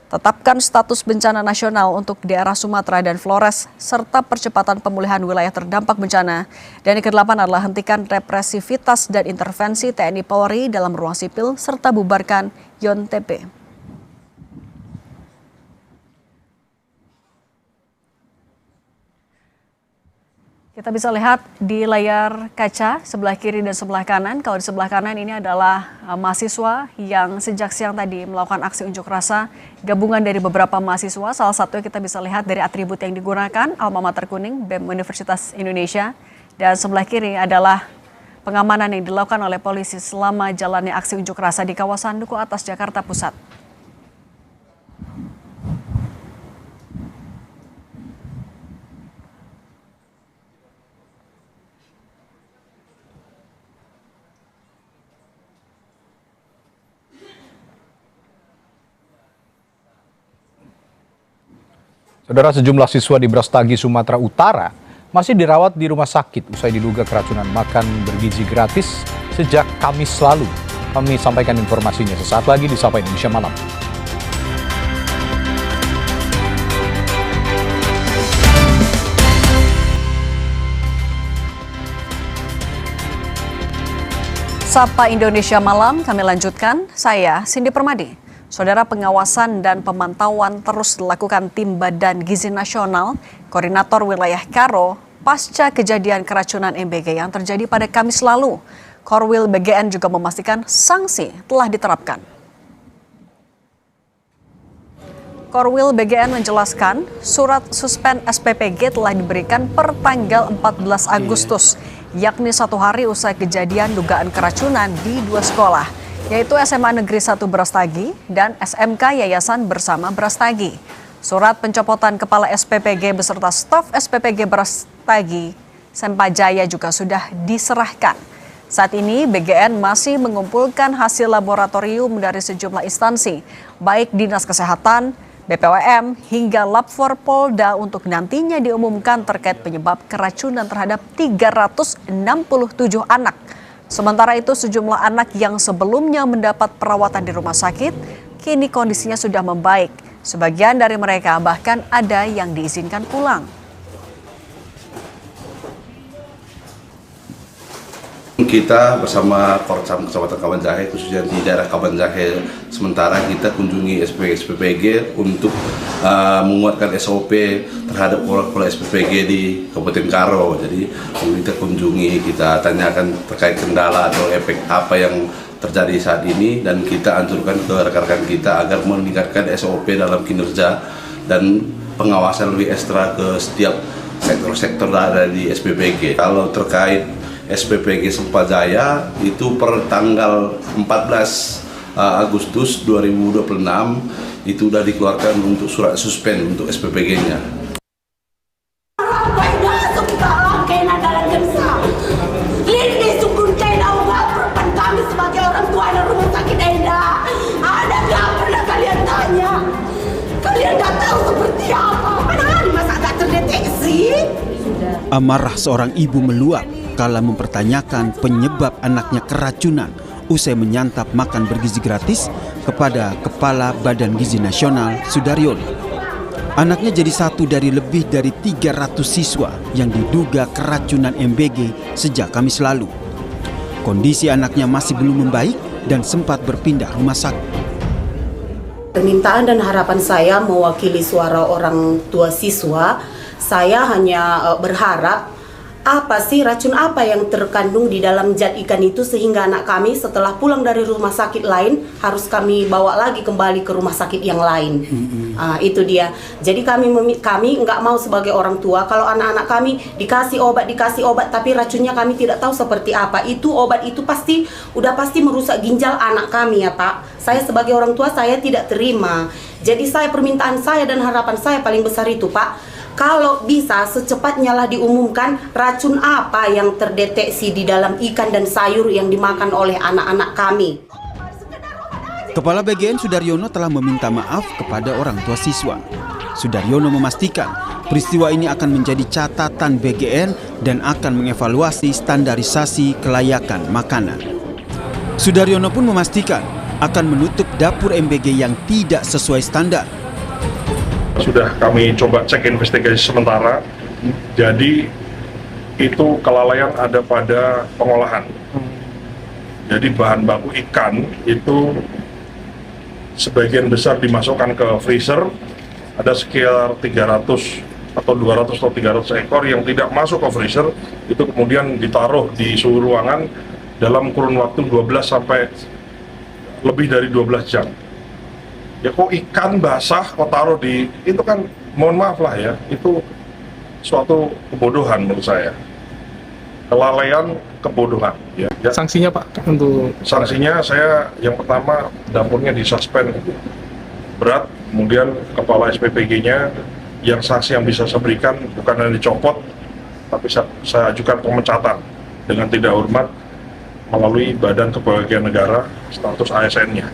tetapkan status bencana nasional untuk daerah Sumatera dan Flores, serta percepatan pemulihan wilayah terdampak bencana. Dan yang ke-8 adalah hentikan represivitas dan intervensi TNI Polri dalam ruang sipil, serta bubarkan YON-TP. Kita bisa lihat di layar kaca sebelah kiri dan sebelah kanan. Kalau di sebelah kanan ini adalah mahasiswa yang sejak siang tadi melakukan aksi unjuk rasa, gabungan dari beberapa mahasiswa. Salah satunya kita bisa lihat dari atribut yang digunakan, alma mater kuning, BEM Universitas Indonesia. Dan sebelah kiri adalah pengamanan yang dilakukan oleh polisi selama jalannya aksi unjuk rasa di kawasan Dukuh Atas Jakarta Pusat. Saudara, sejumlah siswa di Brastagi, Sumatera Utara masih dirawat di rumah sakit usai diduga keracunan makan bergizi gratis sejak Kamis lalu. Kami sampaikan informasinya sesaat lagi di Sapa Indonesia Malam. Sapa Indonesia Malam, kami lanjutkan. Saya Cindy Permadi. Saudara, pengawasan dan pemantauan terus dilakukan tim Badan Gizi Nasional, Koordinator Wilayah Karo, pasca kejadian keracunan MBG yang terjadi pada Kamis lalu. Korwil BGN juga memastikan sanksi telah diterapkan. Korwil BGN menjelaskan surat suspend SPPG telah diberikan per tanggal 14 Agustus, yakni 1 hari usai kejadian dugaan keracunan di 2 sekolah, yaitu SMA Negeri 1 Brastagi dan SMK Yayasan Bersama Brastagi. Surat pencopotan Kepala SPPG beserta staf SPPG Brastagi Sempajaya juga sudah diserahkan. Saat ini BGN masih mengumpulkan hasil laboratorium dari sejumlah instansi, baik Dinas Kesehatan, BPOM, hingga Lab4 Polda untuk nantinya diumumkan terkait penyebab keracunan terhadap 367 anak. Sementara itu sejumlah anak yang sebelumnya mendapat perawatan di rumah sakit, kini kondisinya sudah membaik. Sebagian dari mereka bahkan ada yang diizinkan pulang. Kita bersama Korcam Kecamatan Kabanjahe, khususnya di daerah Kabanjahe, sementara kita kunjungi SPPG untuk menguatkan SOP terhadap pola SPPG di Kabupaten Karo. Jadi kita kunjungi, kita tanyakan terkait kendala atau efek apa yang terjadi saat ini, dan kita anjurkan ke rekan-rekan kita agar meningkatkan SOP dalam kinerja dan pengawasan lebih ekstra ke setiap sektor-sektor ada di SPPG. Kalau terkait SPPG Sempajaya itu per tanggal 14 Agustus 2026 itu sudah dikeluarkan untuk surat suspend untuk SPPG-nya. Kami sebagai orang tua dan rumah sakit Enda, ada nggak pernah kalian tanya? Kalian nggak tahu seperti apa? Padahal masa nggak terdeteksi? Amarah seorang ibu meluap kala mempertanyakan penyebab anaknya keracunan usai menyantap makan bergizi gratis kepada Kepala Badan Gizi Nasional Sudaryono. Anaknya jadi satu dari lebih dari 300 siswa yang diduga keracunan MBG sejak Kamis lalu. Kondisi anaknya masih belum membaik dan sempat berpindah rumah sakit. Permintaan dan harapan saya mewakili suara orang tua siswa, saya hanya berharap apa sih racun apa yang terkandung di dalam zat ikan itu sehingga anak kami setelah pulang dari rumah sakit lain harus kami bawa lagi kembali ke rumah sakit yang lain. Itu dia. Jadi kami nggak mau sebagai orang tua kalau anak-anak kami dikasih obat tapi racunnya kami tidak tahu seperti apa. Itu obat itu pasti merusak ginjal anak kami ya Pak. Saya sebagai orang tua saya tidak terima. Jadi permintaan saya dan harapan saya paling besar itu Pak. Kalau bisa secepatnya lah diumumkan racun apa yang terdeteksi di dalam ikan dan sayur yang dimakan oleh anak-anak kami. Kepala BGN Sudaryono telah meminta maaf kepada orang tua siswa. Sudaryono memastikan peristiwa ini akan menjadi catatan BGN dan akan mengevaluasi standarisasi kelayakan makanan. Sudaryono pun memastikan akan menutup dapur MBG yang tidak sesuai standar. Sudah kami coba cek investigasi sementara, jadi itu kelalaian ada pada pengolahan. Jadi bahan baku ikan itu sebagian besar dimasukkan ke freezer, ada sekitar 300 atau 200 atau 300 ekor yang tidak masuk ke freezer, itu kemudian ditaruh di suhu ruangan dalam kurun waktu 12 sampai lebih dari 12 jam. Ya kok ikan basah kok taruh di, itu kan mohon maaf lah ya, itu suatu kebodohan menurut saya. Kelalaian, kebodohan. Ya. Sanksinya Pak untuk sanksinya saya yang pertama dapurnya disuspend berat, kemudian kepala SPPG-nya yang sanksi yang bisa saya berikan bukan hanya dicopot, tapi saya ajukan pemecatan dengan tidak hormat melalui Badan Kepegawaian Negara status ASN-nya.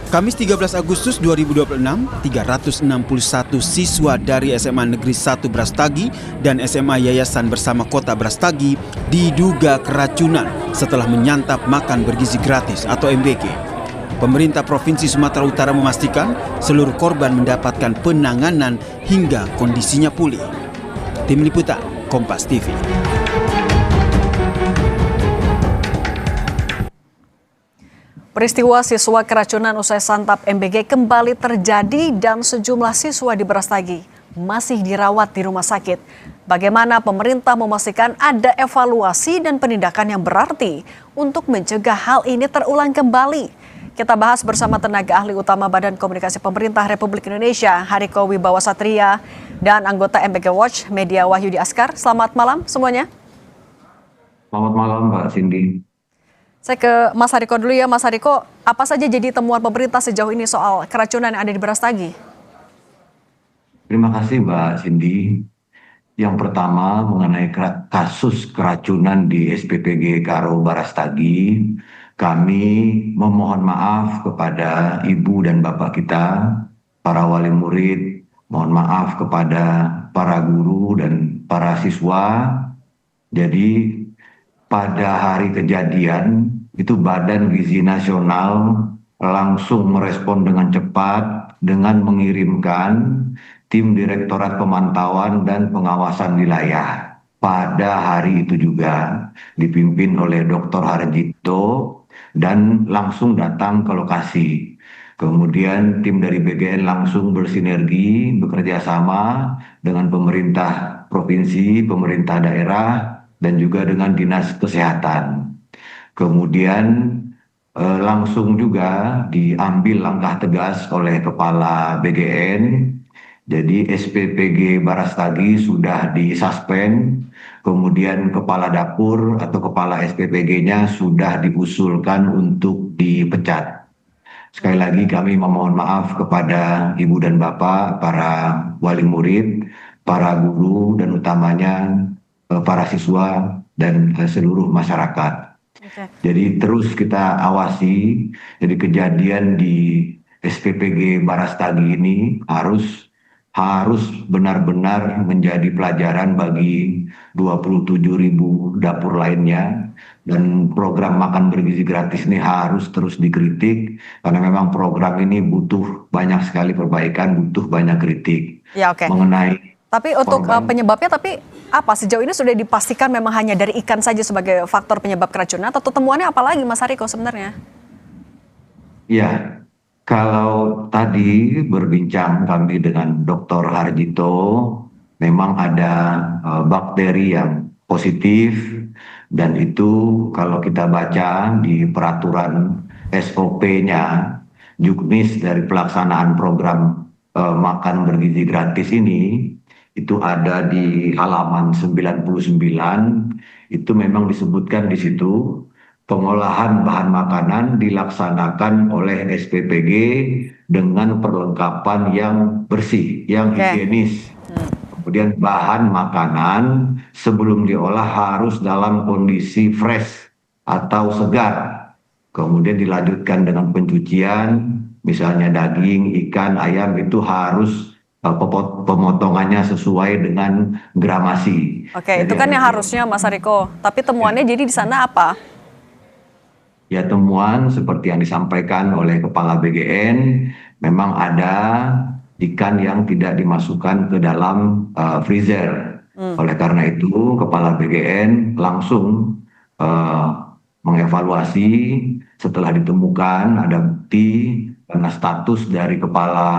Kamis 13 Agustus 2026, 361 siswa dari SMA Negeri 1 Brastagi dan SMA Yayasan Bersama Kota Brastagi diduga keracunan setelah menyantap makan bergizi gratis atau MBG. Pemerintah Provinsi Sumatera Utara memastikan seluruh korban mendapatkan penanganan hingga kondisinya pulih. Tim Liputan, Kompas TV. Peristiwa siswa keracunan usai santap MBG kembali terjadi dan sejumlah siswa di Brastagi masih dirawat di rumah sakit. Bagaimana pemerintah memastikan ada evaluasi dan penindakan yang berarti untuk mencegah hal ini terulang kembali? Kita bahas bersama tenaga ahli utama Badan Komunikasi Pemerintah Republik Indonesia, Hariko Wibawa Satria, dan anggota MBG Watch Media Wahyudi Askar. Selamat malam semuanya. Selamat malam Mbak Cindy. Saya ke Mas Hariko dulu ya. Mas Hariko, apa saja jadi temuan pemerintah sejauh ini soal keracunan yang ada di Brastagi? Terima kasih Mbak Cindy. Yang pertama mengenai kasus keracunan di SPPG Karo Barastagi, kami memohon maaf kepada ibu dan bapak kita, para wali murid, mohon maaf kepada para guru dan para siswa. Jadi pada hari kejadian itu Badan Gizi Nasional langsung merespon dengan cepat dengan mengirimkan tim Direktorat Pemantauan dan Pengawasan Wilayah. Pada hari itu juga dipimpin oleh Dr. Harjito dan langsung datang ke lokasi. Kemudian tim dari BGN langsung bersinergi, bekerja sama dengan pemerintah provinsi, pemerintah daerah, dan juga dengan Dinas Kesehatan. Kemudian langsung juga diambil langkah tegas oleh Kepala BGN. Jadi SPPG Barastagi sudah disuspend, kemudian Kepala Dapur atau Kepala SPPG-nya sudah diusulkan untuk dipecat. Sekali lagi kami memohon maaf kepada Ibu dan Bapak, para wali murid, para guru, dan utamanya para siswa dan seluruh masyarakat. Jadi terus kita awasi, jadi kejadian di SPPG Barastagi ini harus benar-benar menjadi pelajaran bagi 27.000 dapur lainnya, dan program makan bergizi gratis ini harus terus dikritik karena memang program ini butuh banyak sekali perbaikan, butuh banyak kritik. Ya, oke. Mengenai tapi untuk penyebabnya, tapi apa sejauh ini sudah dipastikan memang hanya dari ikan saja sebagai faktor penyebab keracunan atau temuannya apa lagi Mas Hariko sebenarnya? Ya, kalau tadi berbincang kami dengan Dr. Harjito, memang ada bakteri yang positif, dan itu kalau kita baca di peraturan SOP-nya, juknis dari pelaksanaan program makan bergizi gratis ini, itu ada di halaman 99, itu memang disebutkan di situ, pengolahan bahan makanan dilaksanakan oleh SPPG dengan perlengkapan yang bersih, yang higienis. Kemudian bahan makanan sebelum diolah harus dalam kondisi fresh atau segar. Kemudian dilanjutkan dengan pencucian, misalnya daging, ikan, ayam itu harus pemotongannya sesuai dengan gramasi. Oke, itu kan yang harusnya Mas Hariko. Tapi temuannya jadi di sana apa? Ya, temuan seperti yang disampaikan oleh Kepala BGN, memang ada ikan yang tidak dimasukkan ke dalam freezer. Oleh karena itu, Kepala BGN langsung mengevaluasi setelah ditemukan ada bukti karena status dari Kepala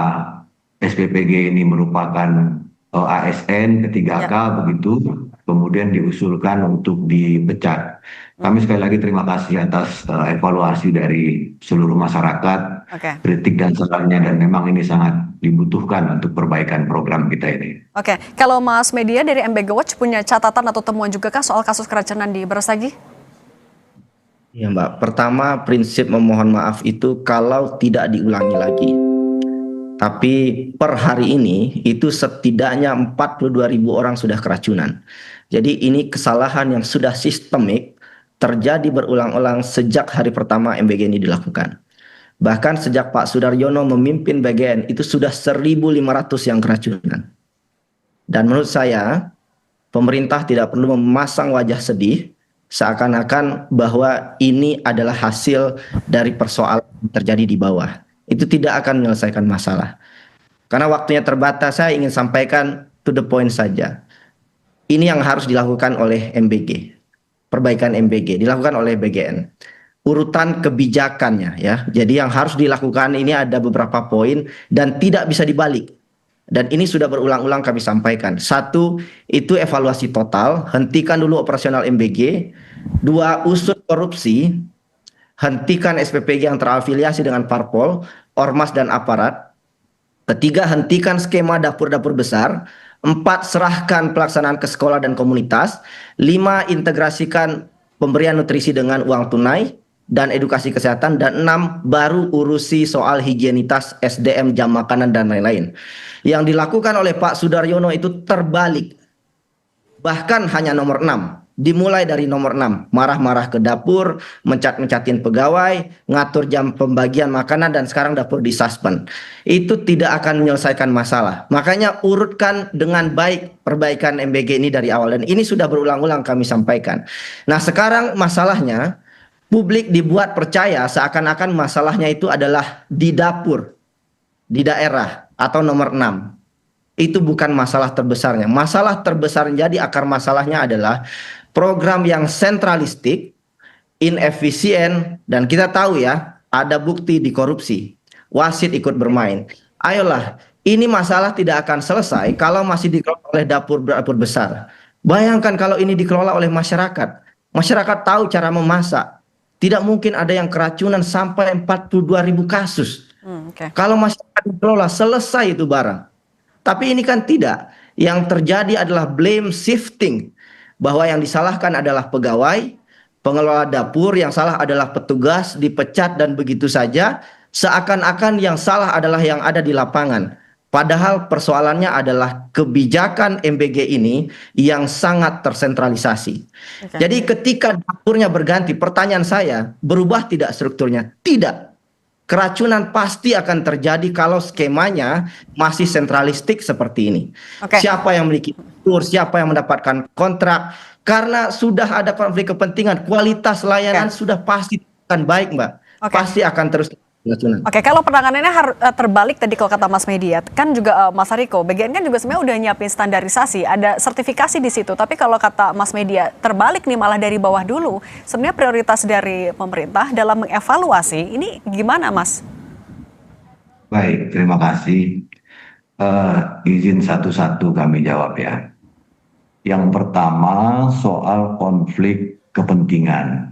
SPPG ini merupakan ASN ke-3K begitu, kemudian diusulkan untuk dipecat. Kami sekali lagi terima kasih atas evaluasi dari seluruh masyarakat, kritik dan sarannya, dan memang ini sangat dibutuhkan untuk perbaikan program kita ini. Oke, kalau Mas Media dari MBG Watch punya catatan atau temuan juga kah soal kasus keracunan di Barastagi? Ya Mbak, pertama prinsip memohon maaf itu kalau tidak diulangi lagi. Tapi per hari ini itu setidaknya 42.000 orang sudah keracunan. Jadi ini kesalahan yang sudah sistemik terjadi berulang-ulang sejak hari pertama MBG ini dilakukan. Bahkan sejak Pak Sudaryono memimpin BGN itu sudah 1.500 yang keracunan. Dan menurut saya pemerintah tidak perlu memasang wajah sedih seakan-akan bahwa ini adalah hasil dari persoalan yang terjadi di bawah. Itu tidak akan menyelesaikan masalah. Karena waktunya terbatas, saya ingin sampaikan to the point saja. Ini yang harus dilakukan oleh MBG. Perbaikan MBG dilakukan oleh BGN. Urutan kebijakannya ya. Jadi yang harus dilakukan ini ada beberapa poin dan tidak bisa dibalik. Dan ini sudah berulang-ulang kami sampaikan. 1, itu evaluasi total, hentikan dulu operasional MBG. 2, usut korupsi. Hentikan SPPG yang terafiliasi dengan parpol, ormas dan aparat. 3, hentikan skema dapur-dapur besar. 4, serahkan pelaksanaan ke sekolah dan komunitas. 5, integrasikan pemberian nutrisi dengan uang tunai dan edukasi kesehatan. Dan 6, baru urusi soal higienitas SDM, jam makanan dan lain-lain. Yang dilakukan oleh Pak Sudaryono itu terbalik. bahkan hanya nomor 6. Dimulai dari nomor 6, marah-marah ke dapur, mencat-mencatin pegawai, ngatur jam pembagian makanan, dan sekarang dapur disuspend. Itu tidak akan menyelesaikan masalah. Makanya urutkan dengan baik perbaikan MBG ini dari awal. Dan ini sudah berulang-ulang kami sampaikan. Nah sekarang masalahnya, publik dibuat percaya seakan-akan masalahnya itu adalah di dapur, di daerah, atau nomor 6. Itu bukan masalah terbesarnya. Masalah terbesar jadi akar masalahnya adalah program yang sentralistik, inefisien, dan kita tahu ya, ada bukti di korupsi. Wasit ikut bermain. Ayolah, ini masalah tidak akan selesai kalau masih dikelola oleh dapur-dapur besar. Bayangkan kalau ini dikelola oleh masyarakat. Masyarakat tahu cara memasak. Tidak mungkin ada yang keracunan sampai 42.000 kasus. Kalau masyarakat dikelola, selesai itu barang. Tapi ini kan tidak. Yang terjadi adalah blame shifting. Bahwa yang disalahkan adalah pegawai, pengelola dapur, yang salah adalah petugas, dipecat dan begitu saja. Seakan-akan yang salah adalah yang ada di lapangan. Padahal persoalannya adalah kebijakan MBG ini yang sangat tersentralisasi. Jadi ketika dapurnya berganti, pertanyaan saya, berubah tidak strukturnya? Tidak. Keracunan pasti akan terjadi kalau skemanya masih sentralistik seperti ini. Siapa yang memiliki dapur, siapa yang mendapatkan kontrak, karena sudah ada konflik kepentingan, kualitas layanan sudah pasti akan baik, Mbak. Pasti akan terus keracunan. Kalau penanganannya terbalik tadi kalau kata Mas Media, kan juga Mas Hariko, BGN kan juga sebenarnya udah nyiapin standarisasi, ada sertifikasi di situ. Tapi kalau kata Mas Media, terbalik nih malah dari bawah dulu. Sebenarnya prioritas dari pemerintah dalam mengevaluasi ini gimana, Mas? Baik, terima kasih. Izin satu-satu kami jawab ya. Yang pertama soal konflik kepentingan.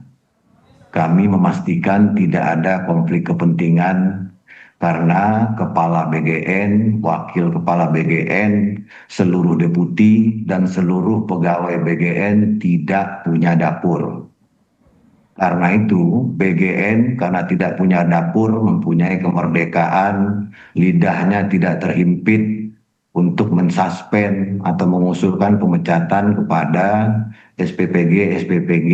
Kami memastikan tidak ada konflik kepentingan karena Kepala BGN, Wakil Kepala BGN, seluruh deputi, dan seluruh pegawai BGN tidak punya dapur. Karena itu BGN karena tidak punya dapur mempunyai kemerdekaan, lidahnya tidak terhimpit untuk mensuspend atau mengusulkan pemecatan kepada SPPG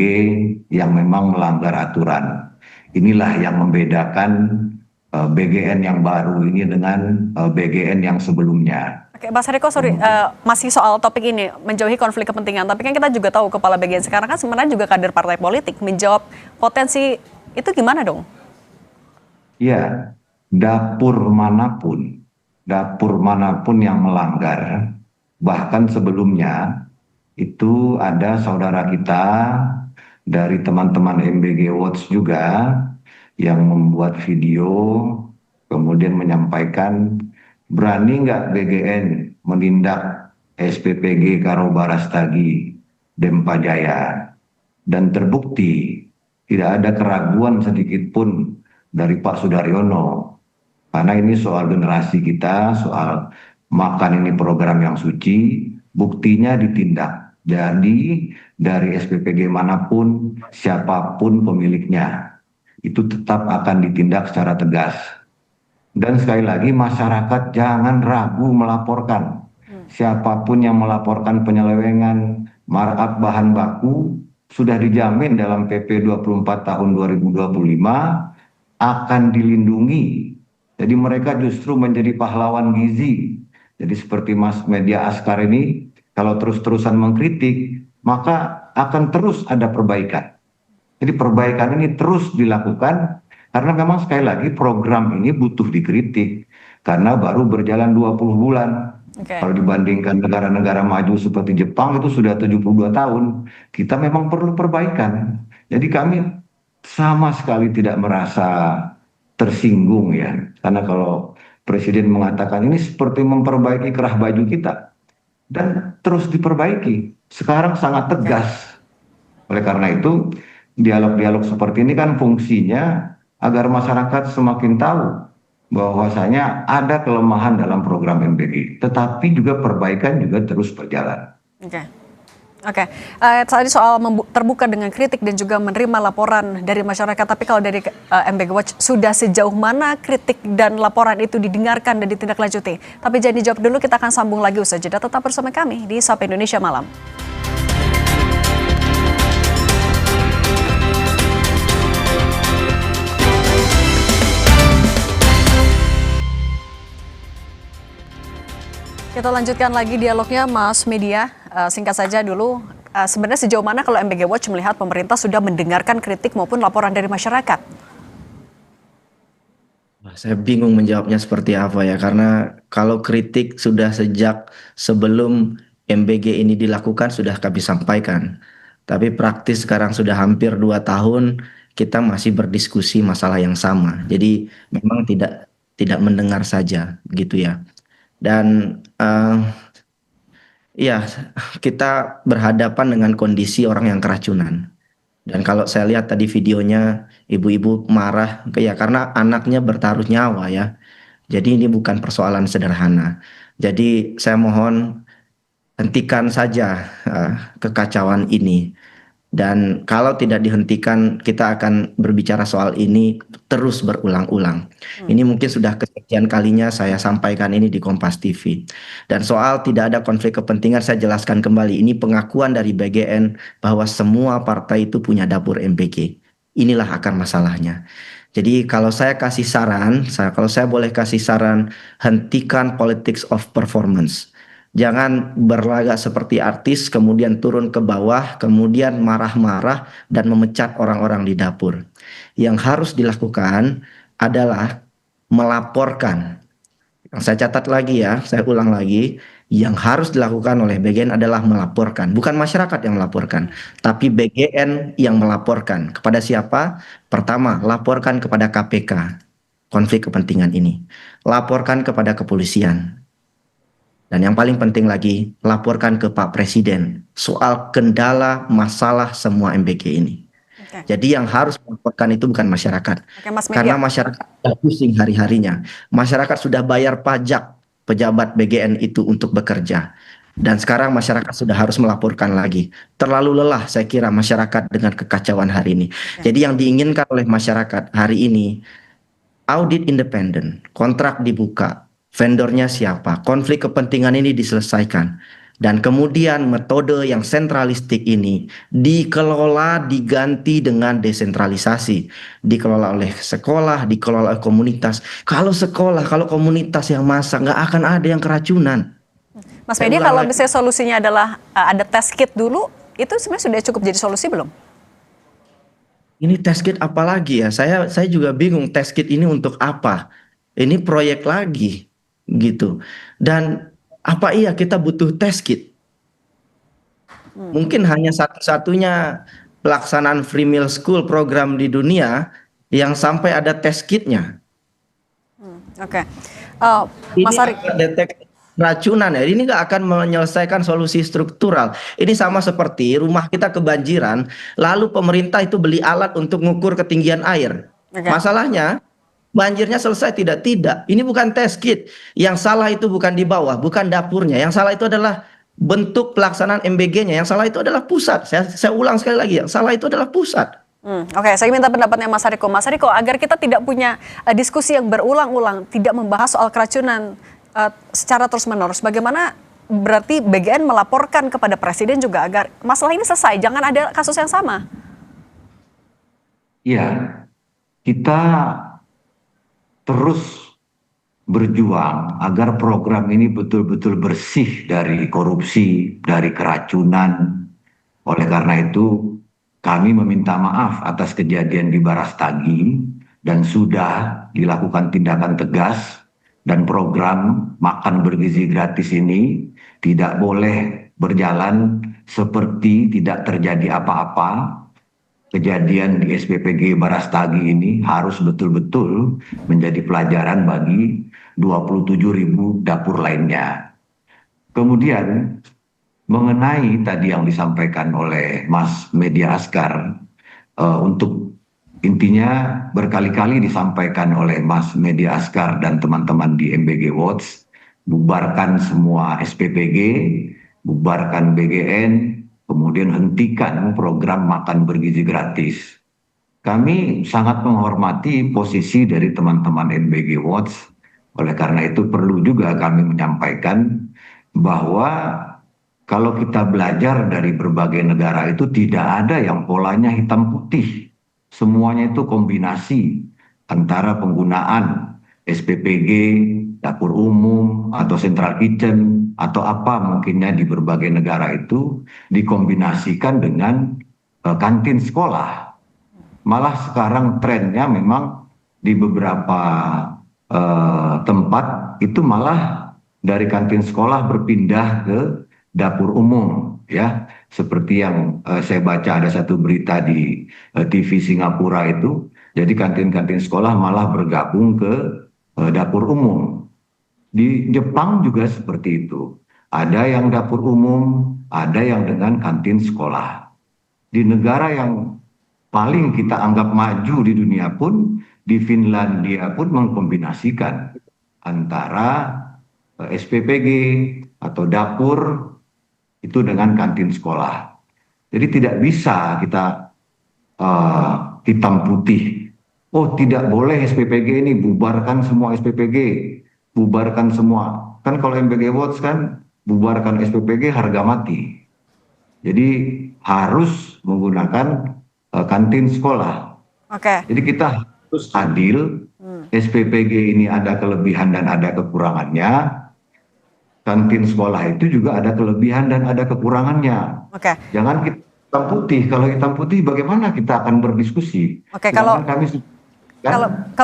yang memang melanggar aturan. Inilah yang membedakan BGN yang baru ini dengan BGN yang sebelumnya. Mas Hariko, masih soal topik ini, menjauhi konflik kepentingan. Tapi kan kita juga tahu Kepala BGN sekarang kan sebenarnya juga kader partai politik. Menjawab potensi itu gimana dong? Iya, dapur manapun yang melanggar, bahkan sebelumnya itu ada saudara kita dari teman-teman MBG Watch juga yang membuat video kemudian menyampaikan, berani nggak BGN menindak SPPG Karo Barastagi Dempa Jaya, dan terbukti tidak ada keraguan sedikit pun dari Pak Sudaryono. Karena ini soal generasi kita, soal makan ini program yang suci, buktinya ditindak. Jadi dari SPPG manapun, siapapun pemiliknya, itu tetap akan ditindak secara tegas. Dan sekali lagi masyarakat jangan ragu melaporkan. Siapapun yang melaporkan penyelewengan markup bahan baku sudah dijamin dalam PP 24 tahun 2025 akan dilindungi. Jadi mereka justru menjadi pahlawan gizi. Jadi seperti Mas Media Askar ini, kalau terus-terusan mengkritik, maka akan terus ada perbaikan. Jadi perbaikan ini terus dilakukan, karena memang sekali lagi program ini butuh dikritik. Karena baru berjalan 20 bulan. Kalau dibandingkan negara-negara maju seperti Jepang itu sudah 72 tahun. Kita memang perlu perbaikan. Jadi kami sama sekali tidak merasa tersinggung ya, karena kalau Presiden mengatakan ini seperti memperbaiki kerah baju kita, dan terus diperbaiki, sekarang sangat tegas. Oleh karena itu dialog-dialog seperti ini kan fungsinya agar masyarakat semakin tahu bahwasanya ada kelemahan dalam program MBG, tetapi juga perbaikan juga terus berjalan. Tadi soal terbuka dengan kritik dan juga menerima laporan dari masyarakat. Tapi kalau dari MBG Watch, sudah sejauh mana kritik dan laporan itu didengarkan dan ditindaklanjuti? Tapi jangan dijawab dulu, kita akan sambung lagi usai jeda. Tetap bersama kami di Sapa Indonesia Malam. Kita lanjutkan lagi dialognya, Mas Media. Singkat saja dulu, sebenarnya sejauh mana kalau MBG Watch melihat pemerintah sudah mendengarkan kritik maupun laporan dari masyarakat? Saya bingung menjawabnya seperti apa ya, karena kalau kritik sudah sejak sebelum MBG ini dilakukan sudah kami sampaikan. Tapi praktis sekarang sudah hampir 2 tahun kita masih berdiskusi masalah yang sama. Jadi memang tidak mendengar saja gitu ya. Dan ya kita berhadapan dengan kondisi orang yang keracunan. Dan kalau saya lihat tadi videonya, ibu-ibu marah ya karena anaknya bertaruh nyawa ya. Jadi ini bukan persoalan sederhana. Jadi saya mohon hentikan saja kekacauan ini. Dan kalau tidak dihentikan, kita akan berbicara soal ini terus berulang-ulang. Ini mungkin sudah kesekian kalinya saya sampaikan ini di Kompas TV. Dan soal tidak ada konflik kepentingan, saya jelaskan kembali. Ini pengakuan dari BGN bahwa semua partai itu punya dapur MBG. Inilah akar masalahnya. Jadi kalau saya kasih saran, kalau saya boleh kasih saran, hentikan politics of performance. Jangan berlagak seperti artis, kemudian turun ke bawah, kemudian marah-marah dan memecat orang-orang di dapur. Yang harus dilakukan adalah melaporkan. Yang saya catat lagi ya, saya ulang lagi, yang harus dilakukan oleh BGN adalah melaporkan. Bukan masyarakat yang melaporkan, tapi BGN yang melaporkan. Kepada siapa? Pertama, laporkan kepada KPK konflik kepentingan ini. Laporkan kepada kepolisian. Dan yang paling penting lagi, laporkan ke Pak Presiden soal kendala masalah semua MBG ini. Jadi yang harus melaporkan itu bukan masyarakat. Karena masyarakat sudah pusing hari-harinya. Masyarakat sudah bayar pajak pejabat BGN itu untuk bekerja. Dan sekarang masyarakat sudah harus melaporkan lagi. Terlalu lelah saya kira masyarakat dengan kekacauan hari ini. Jadi yang diinginkan oleh masyarakat hari ini, audit independen, kontrak dibuka, vendornya siapa, konflik kepentingan ini diselesaikan. Dan kemudian metode yang sentralistik ini dikelola, diganti dengan desentralisasi. Dikelola oleh sekolah, dikelola oleh komunitas. Kalau sekolah, kalau komunitas yang masak, nggak akan ada yang keracunan. Mas Media, kalau misalnya solusinya adalah ada test kit dulu, itu sebenarnya sudah cukup jadi solusi belum? Ini test kit apa lagi ya? Saya juga bingung test kit ini untuk apa? Ini proyek lagi. Gitu. Dan apa iya kita butuh test kit? Mungkin hanya satu-satunya pelaksanaan free meal school program di dunia yang sampai ada test kitnya. Oke. Mas Ari, deteksi racunan ya, ini nggak akan menyelesaikan solusi struktural. Ini sama seperti rumah kita kebanjiran, lalu pemerintah itu beli alat untuk mengukur ketinggian air. Masalahnya banjirnya selesai tidak? Ini bukan test kit. Yang salah itu bukan di bawah, bukan dapurnya. Yang salah itu adalah bentuk pelaksanaan MBG-nya. Yang salah itu adalah pusat. Saya ulang sekali lagi, yang salah itu adalah pusat. Oke, saya minta pendapatnya Mas Hariko. Mas Hariko, agar kita tidak punya diskusi yang berulang-ulang, tidak membahas soal keracunan secara terus-menerus, bagaimana berarti BGN melaporkan kepada Presiden juga agar masalah ini selesai, jangan ada kasus yang sama? Iya, kita terus berjuang agar program ini betul-betul bersih dari korupsi, dari keracunan. Oleh karena itu, kami meminta maaf atas kejadian di Barastagi dan sudah dilakukan tindakan tegas, dan program makan bergizi gratis ini tidak boleh berjalan seperti tidak terjadi apa-apa. Kejadian di SPPG Barastagi ini harus betul-betul menjadi pelajaran bagi 27.000 dapur lainnya. Kemudian mengenai tadi yang disampaikan oleh Mas Media Askar, untuk intinya berkali-kali disampaikan oleh Mas Media Askar dan teman-teman di MBG Watch, bubarkan semua SPPG, bubarkan BGN, kemudian hentikan program makan bergizi gratis. Kami sangat menghormati posisi dari teman-teman MBG Watch. Oleh karena itu perlu juga kami menyampaikan bahwa kalau kita belajar dari berbagai negara itu tidak ada yang polanya hitam putih. Semuanya itu kombinasi antara penggunaan SPPG, dapur umum atau central kitchen atau apa mungkinnya di berbagai negara itu dikombinasikan dengan kantin sekolah. Malah sekarang trennya memang di beberapa tempat itu malah dari kantin sekolah berpindah ke dapur umum, ya, seperti yang saya baca ada satu berita di TV Singapura itu, jadi kantin-kantin sekolah malah bergabung ke dapur umum. Di Jepang juga seperti itu, ada yang dapur umum, ada yang dengan kantin sekolah. Di negara yang paling kita anggap maju di dunia pun, di Finlandia pun mengkombinasikan antara SPPG atau dapur itu dengan kantin sekolah. Jadi tidak bisa kita hitam putih. Oh, tidak boleh SPPG ini, bubarkan semua SPPG, bubarkan semua. Kan kalau MBG Watch kan bubarkan SPPG harga mati. Jadi harus menggunakan kantin sekolah. Oke. Jadi kita harus adil. SPPG ini ada kelebihan dan ada kekurangannya. Kantin sekolah itu juga ada kelebihan dan ada kekurangannya. Oke. Jangan kita hitam putih. Kalau hitam putih, bagaimana kita akan berdiskusi? Oke, kalau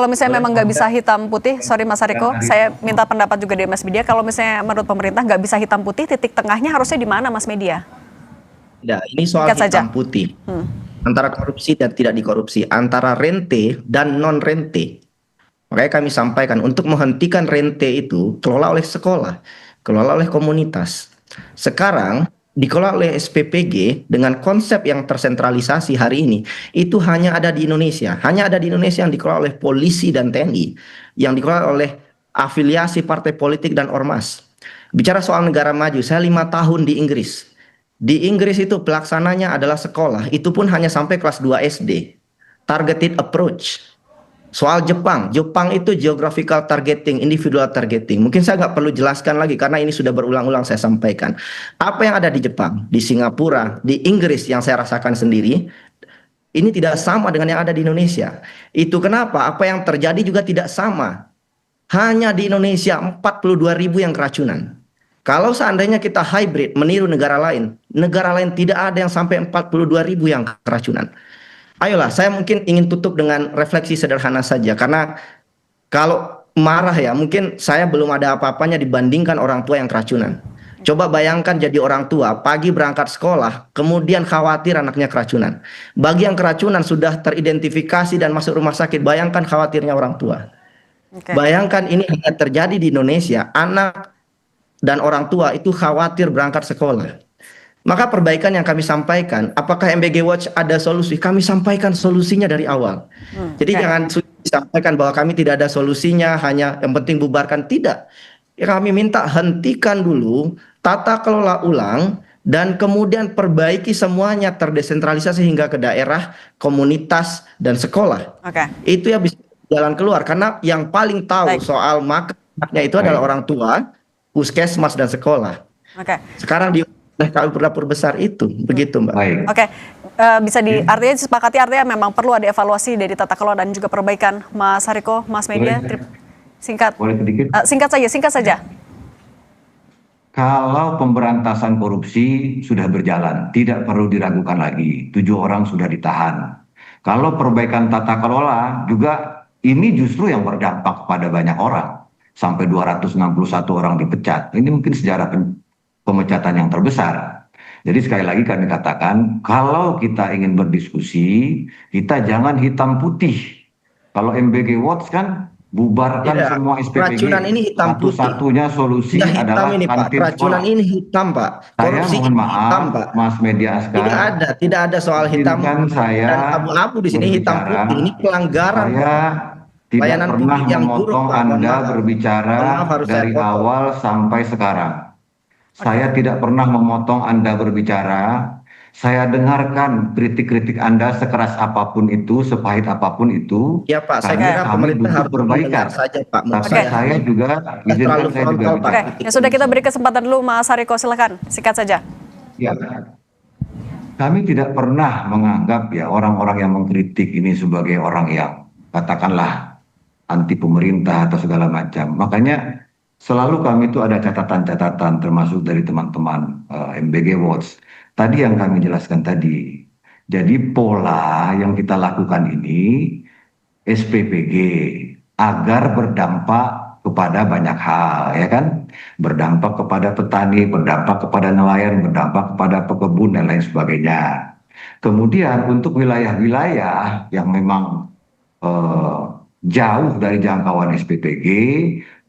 misalnya memang nggak bisa hitam putih, sorry Mas Hariko, saya minta pendapat juga dari Mas Media. Kalau misalnya menurut pemerintah nggak bisa hitam putih, titik tengahnya harusnya di mana, Mas Media? Tidak, ini soal hitam putih. Antara korupsi dan tidak dikorupsi, antara rente dan non rente. Makanya kami sampaikan untuk menghentikan rente itu kelola oleh sekolah, kelola oleh komunitas. Sekarang dikelola oleh SPPG dengan konsep yang tersentralisasi hari ini, itu hanya ada di Indonesia. Hanya ada di Indonesia yang dikelola oleh polisi dan TNI, yang dikelola oleh afiliasi partai politik dan ormas. Bicara soal negara maju, saya 5 tahun di Inggris. Di Inggris itu pelaksananya adalah sekolah, itu pun hanya sampai kelas 2 SD. Targeted approach. Soal Jepang itu geographical targeting, individual targeting. Mungkin saya nggak perlu jelaskan lagi karena ini sudah berulang-ulang saya sampaikan. Apa yang ada di Jepang, di Singapura, di Inggris yang saya rasakan sendiri, ini tidak sama dengan yang ada di Indonesia. Itu kenapa? Apa yang terjadi juga tidak sama. Hanya di Indonesia 42.000 yang keracunan. Kalau seandainya kita hybrid meniru negara lain tidak ada yang sampai 42.000 yang keracunan. Ayolah, saya mungkin ingin tutup dengan refleksi sederhana saja. Karena kalau marah ya, mungkin saya belum ada apa-apanya dibandingkan orang tua yang keracunan. Coba bayangkan jadi orang tua, pagi berangkat sekolah, kemudian khawatir anaknya keracunan. Bagi yang keracunan sudah teridentifikasi dan masuk rumah sakit, bayangkan khawatirnya orang tua. Bayangkan ini hanya terjadi di Indonesia, anak dan orang tua itu khawatir berangkat sekolah. Maka perbaikan yang kami sampaikan, apakah MBG Watch ada solusi? Kami sampaikan solusinya dari awal. Jadi jangan disampaikan bahwa kami tidak ada solusinya, hanya yang penting bubarkan. Tidak. Ya, kami minta hentikan dulu, tata kelola ulang, dan kemudian perbaiki semuanya terdesentralisasi hingga ke daerah, komunitas, dan sekolah. Itu ya bisa jalan keluar. Karena yang paling tahu soal makannya itu adalah orang tua, puskesmas, dan sekolah. Sekarang di dapur besar itu, begitu Mbak. Bisa artinya disepakati, artinya memang perlu ada evaluasi dari tata kelola dan juga perbaikan. Mas Hariko, Mas Media, singkat saja. Kalau pemberantasan korupsi sudah berjalan, tidak perlu diragukan lagi. 7 orang sudah ditahan. Kalau perbaikan tata kelola juga ini justru yang berdampak pada banyak orang. Sampai 261 orang dipecat. Ini mungkin sejarah pemecatan yang terbesar. Jadi sekali lagi kami katakan, kalau kita ingin berdiskusi, kita jangan hitam putih. Kalau MBG Watch kan bubarkan semua SPPG. Racunan ini hitam putih. Satu-satunya solusi adalah kantin racunan ini hitam, Pak. Korupsi mohon maaf, hitam, Pak. Mas Media Askar. Tidak ada soal hitam dan abu-abu di sini, hitam putih. Ini pelanggaran. Saya tidak pernah memotong Anda berbicara dari awal sampai sekarang. Saya tidak pernah memotong Anda berbicara. Saya dengarkan kritik-kritik Anda sekeras apapun itu, sepahit apapun itu. Ya Pak, saya kira pemerintah harus berbaikan saja Pak. Saya juga izinkan saya juga bicara. Ya sudah, kita beri kesempatan dulu Mas Hariko, silakan singkat saja. Ya, kami tidak pernah menganggap ya orang-orang yang mengkritik ini sebagai orang yang katakanlah anti pemerintah atau segala macam. Makanya selalu kami itu ada catatan-catatan termasuk dari teman-teman MBG Watch. Tadi yang kami jelaskan tadi. Jadi pola yang kita lakukan ini SPPG agar berdampak kepada banyak hal, ya kan? Berdampak kepada petani, berdampak kepada nelayan, berdampak kepada pekebun dan lain sebagainya. Kemudian untuk wilayah-wilayah yang memang jauh dari jangkauan SPPG,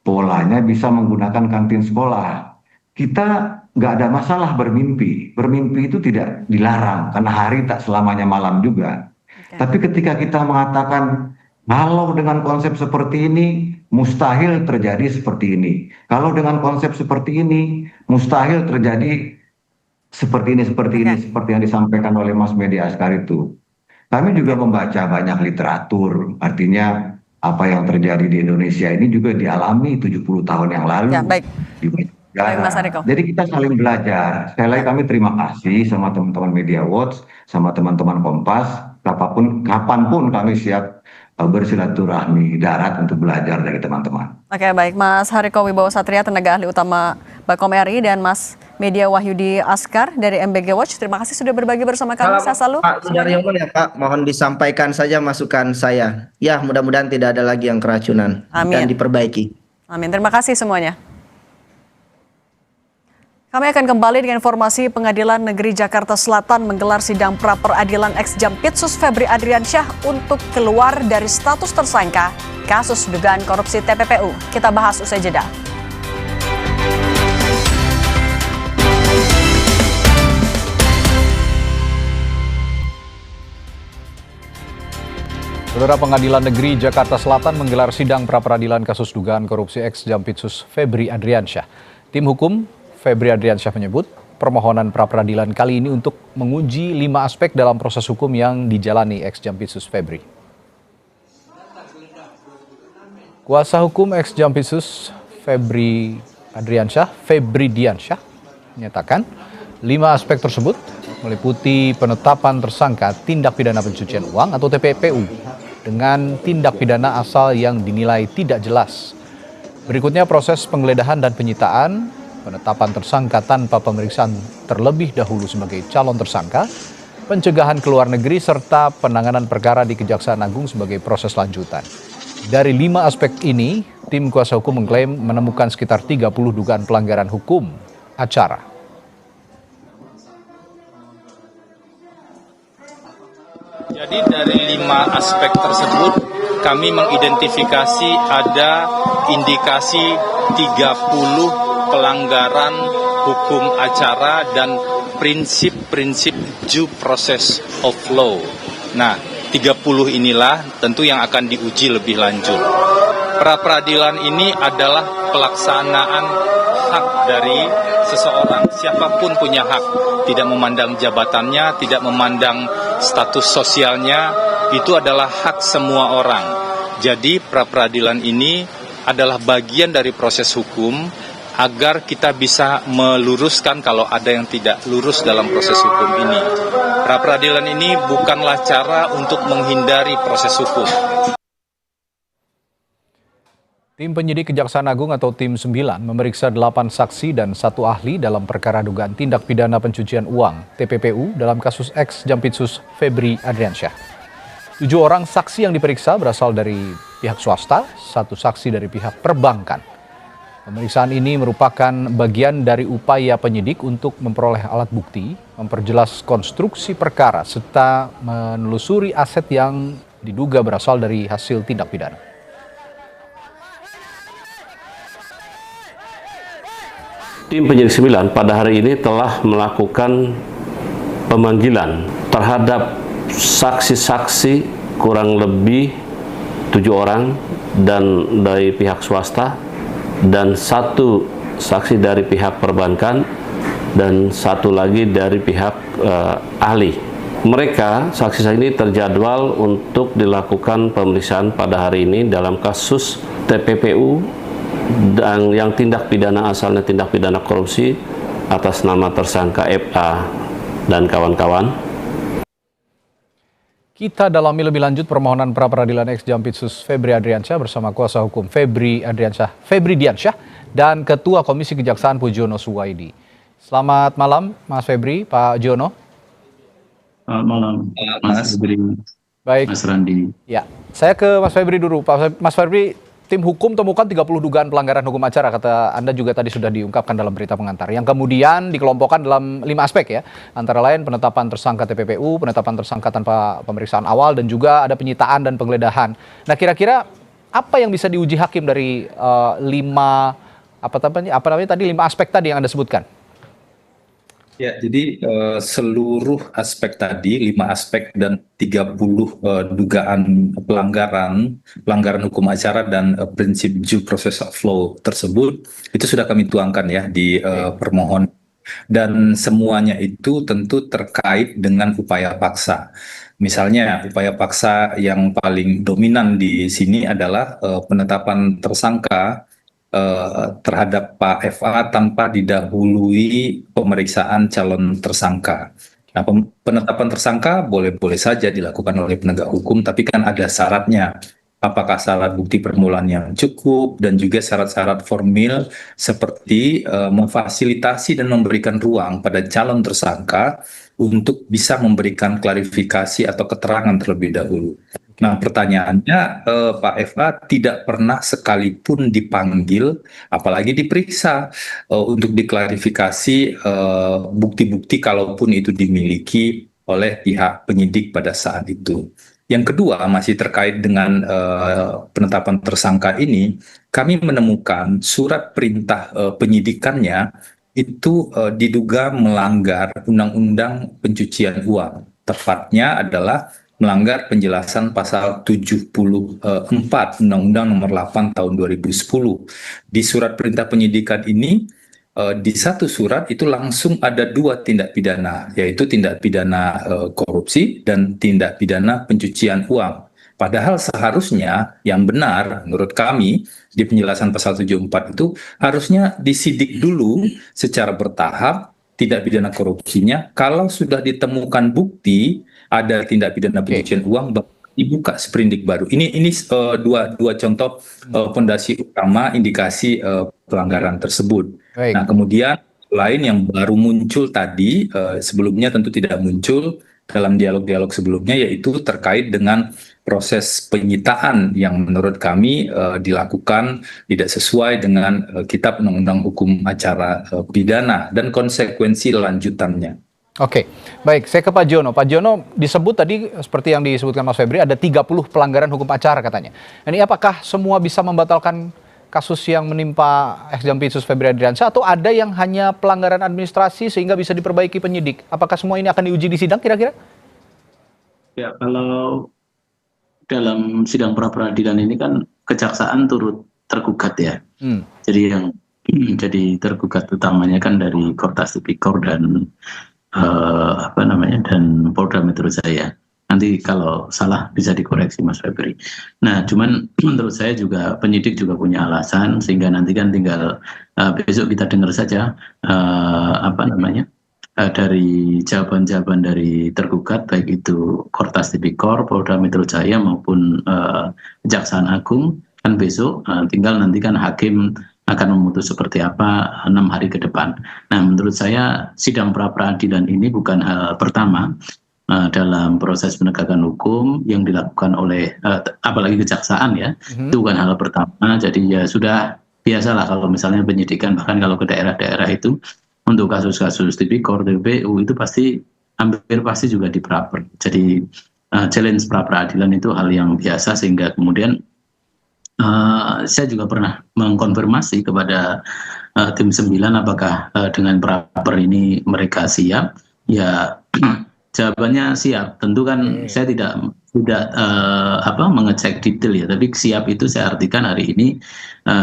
polanya bisa menggunakan kantin sekolah. Kita nggak ada masalah bermimpi. Bermimpi itu tidak dilarang karena hari tak selamanya malam juga. Tapi ketika kita mengatakan kalau dengan konsep seperti ini mustahil terjadi seperti ini. Kalau dengan konsep seperti ini mustahil terjadi seperti ini, seperti yang disampaikan oleh Mas Medi Askar itu. Kami juga membaca banyak literatur, artinya apa yang terjadi di Indonesia ini juga dialami 70 tahun yang lalu. Ya, baik. Di banyak negara. Baik, Mas Hariko. Jadi kita saling belajar. Sekali lagi kami terima kasih sama teman-teman Media Watch, sama teman-teman Kompas, kapanpun kami siap bersilaturahmi darat untuk belajar dari teman-teman. Oke, baik. Mas Hariko Wibowo Satria, tenaga ahli utama Bakom RI, dan Mas Media Wahyudi Askar dari MBG Watch. Terima kasih sudah berbagi bersama kami. Saya selalu. Pak Sudaryono ya Pak, mohon disampaikan saja masukan saya. Ya, mudah-mudahan tidak ada lagi yang keracunan. Amin. Dan diperbaiki. Amin. Terima kasih semuanya. Kami akan kembali dengan informasi Pengadilan Negeri Jakarta Selatan menggelar sidang pra-peradilan ex-Jampitsus Febri Adriansyah untuk keluar dari status tersangka kasus dugaan korupsi TPPU. Kita bahas usai jeda. Saudara, Pengadilan Negeri Jakarta Selatan menggelar sidang pra-peradilan kasus dugaan korupsi ex-Jampitsus Febri Adriansyah. Tim hukum Febri Adriansyah menyebut permohonan pra-peradilan kali ini untuk menguji 5 aspek dalam proses hukum yang dijalani ex-Jampitsus Febri. Kuasa hukum ex-Jampitsus Febri Diansyah, menyatakan 5 aspek tersebut meliputi penetapan tersangka tindak pidana pencucian uang atau TPPU dengan tindak pidana asal yang dinilai tidak jelas. Berikutnya proses penggeledahan dan penyitaan, penetapan tersangka tanpa pemeriksaan terlebih dahulu sebagai calon tersangka, pencegahan ke luar negeri, serta penanganan perkara di Kejaksaan Agung sebagai proses lanjutan. Dari 5 aspek ini, tim kuasa hukum mengklaim menemukan sekitar 30 dugaan pelanggaran hukum acara. Jadi dari 5 aspek tersebut kami mengidentifikasi ada indikasi 30 pelanggaran hukum acara dan prinsip-prinsip due process of law. Nah, 30 inilah tentu yang akan diuji lebih lanjut. Pra-peradilan ini adalah pelaksanaan hak dari seseorang. Siapapun punya hak, tidak memandang jabatannya, tidak memandang status sosialnya, itu adalah hak semua orang. Jadi pra-peradilan ini adalah bagian dari proses hukum agar kita bisa meluruskan kalau ada yang tidak lurus dalam proses hukum ini. Pra-peradilan ini bukanlah cara untuk menghindari proses hukum. Tim penyidik Kejaksaan Agung atau Tim 9 memeriksa 8 saksi dan 1 ahli dalam perkara dugaan tindak pidana pencucian uang TPPU dalam kasus ex-Jampitsus Febri Adriansyah. 7 orang saksi yang diperiksa berasal dari pihak swasta, 1 saksi dari pihak perbankan. Pemeriksaan ini merupakan bagian dari upaya penyidik untuk memperoleh alat bukti, memperjelas konstruksi perkara, serta menelusuri aset yang diduga berasal dari hasil tindak pidana. Tim penyidik 9 pada hari ini telah melakukan pemanggilan terhadap saksi-saksi kurang lebih 7 orang dan dari pihak swasta, dan 1 saksi dari pihak perbankan, dan 1 lagi dari pihak ahli. Mereka, saksi-saksi ini terjadwal untuk dilakukan pemeriksaan pada hari ini dalam kasus TPPU dan yang tindak pidana asalnya tindak pidana korupsi atas nama tersangka FA dan kawan-kawan. Kita dalami lebih lanjut permohonan pra-peradilan ex-Jampitsus Febri Adriansyah bersama kuasa hukum Febri Diansyah dan Ketua Komisi Kejaksaan Pujono Suwaidi. Selamat malam Mas Febri, Pak Jono. Selamat malam Mas Febri. Baik. Mas Randi. Ya, saya ke Mas Febri dulu. Mas Febri, tim hukum temukan 30 dugaan pelanggaran hukum acara, kata Anda juga tadi sudah diungkapkan dalam berita pengantar, yang kemudian dikelompokkan dalam 5 aspek ya, antara lain penetapan tersangka TPPU, penetapan tersangka tanpa pemeriksaan awal, dan juga ada penyitaan dan penggeledahan. Nah, kira-kira apa yang bisa diuji hakim dari 5 aspek tadi yang Anda sebutkan? Ya, jadi seluruh aspek tadi, 5 aspek dan 30 dugaan pelanggaran hukum acara dan prinsip due process of law tersebut, itu sudah kami tuangkan ya di permohonan. Dan semuanya itu tentu terkait dengan upaya paksa. Misalnya upaya paksa yang paling dominan di sini adalah penetapan tersangka terhadap Pak FA tanpa didahului pemeriksaan calon tersangka. Nah, penetapan tersangka boleh-boleh saja dilakukan oleh penegak hukum, tapi kan ada syaratnya. Apakah syarat bukti permulaan yang cukup, dan juga syarat-syarat formil seperti memfasilitasi dan memberikan ruang pada calon tersangka untuk bisa memberikan klarifikasi atau keterangan terlebih dahulu. Nah, pertanyaannya, Pak FA tidak pernah sekalipun dipanggil, apalagi diperiksa untuk diklarifikasi bukti-bukti kalaupun itu dimiliki oleh pihak penyidik pada saat itu. Yang kedua, masih terkait dengan penetapan tersangka ini, kami menemukan surat perintah penyidikannya itu diduga melanggar Undang-Undang Pencucian Uang. Tepatnya adalah melanggar penjelasan pasal 74 Undang-Undang Nomor 8 Tahun 2010. Di surat perintah penyidikan ini, di satu surat itu langsung ada 2 tindak pidana, yaitu tindak pidana korupsi dan tindak pidana pencucian uang. Padahal seharusnya yang benar menurut kami di penjelasan pasal 74 itu harusnya disidik dulu secara bertahap tindak pidana korupsinya. Kalau sudah ditemukan bukti ada tindak pidana pencucian uang, dibuka sprindik baru. Ini dua contoh fondasi utama indikasi pelanggaran tersebut. Baik. Nah, kemudian lain yang baru muncul tadi, sebelumnya tentu tidak muncul dalam dialog-dialog sebelumnya, yaitu terkait dengan proses penyitaan yang menurut kami dilakukan tidak sesuai dengan Kitab Undang-Undang Hukum Acara Pidana dan konsekuensi lanjutannya. Oke, baik. Saya ke Pak Jono. Pak Jono, disebut tadi seperti yang disebutkan Mas Febri, ada 30 pelanggaran hukum acara katanya. Ini apakah semua bisa membatalkan kasus yang menimpa ex-Jampitsus Febri Adriansyah, atau ada yang hanya pelanggaran administrasi sehingga bisa diperbaiki penyidik? Apakah semua ini akan diuji di sidang kira-kira? Ya, kalau dalam sidang pra-peradilan ini kan kejaksaan turut tergugat ya. Jadi yang jadi tergugat utamanya kan dari Kortas Tipikor dan dan Polda Metro Jaya. Nanti kalau salah bisa dikoreksi Mas Febri. Nah, cuman menurut saya juga penyidik juga punya alasan, sehingga nanti kan tinggal besok kita dengar saja dari jawaban-jawaban dari tergugat, baik itu Kortas Tipikor, Polda Metro Jaya maupun Kejaksaan Agung. Kan besok tinggal nanti kan hakim akan memutus seperti apa 6 hari ke depan. Nah, menurut saya sidang pra-peradilan ini bukan hal pertama dalam proses penegakan hukum yang dilakukan oleh apalagi kejaksaan ya. Itu bukan hal pertama. Jadi ya sudah biasalah kalau misalnya penyidikan, bahkan kalau ke daerah-daerah itu untuk kasus-kasus Tipikor, TPPU itu hampir pasti juga dipraper. Jadi challenge pra-peradilan itu hal yang biasa, sehingga kemudian saya juga pernah mengkonfirmasi kepada tim 9 apakah dengan praper ini mereka siap. Ya, jawabannya siap. Tentu kan saya tidak mengecek detail ya, tapi siap itu saya artikan hari ini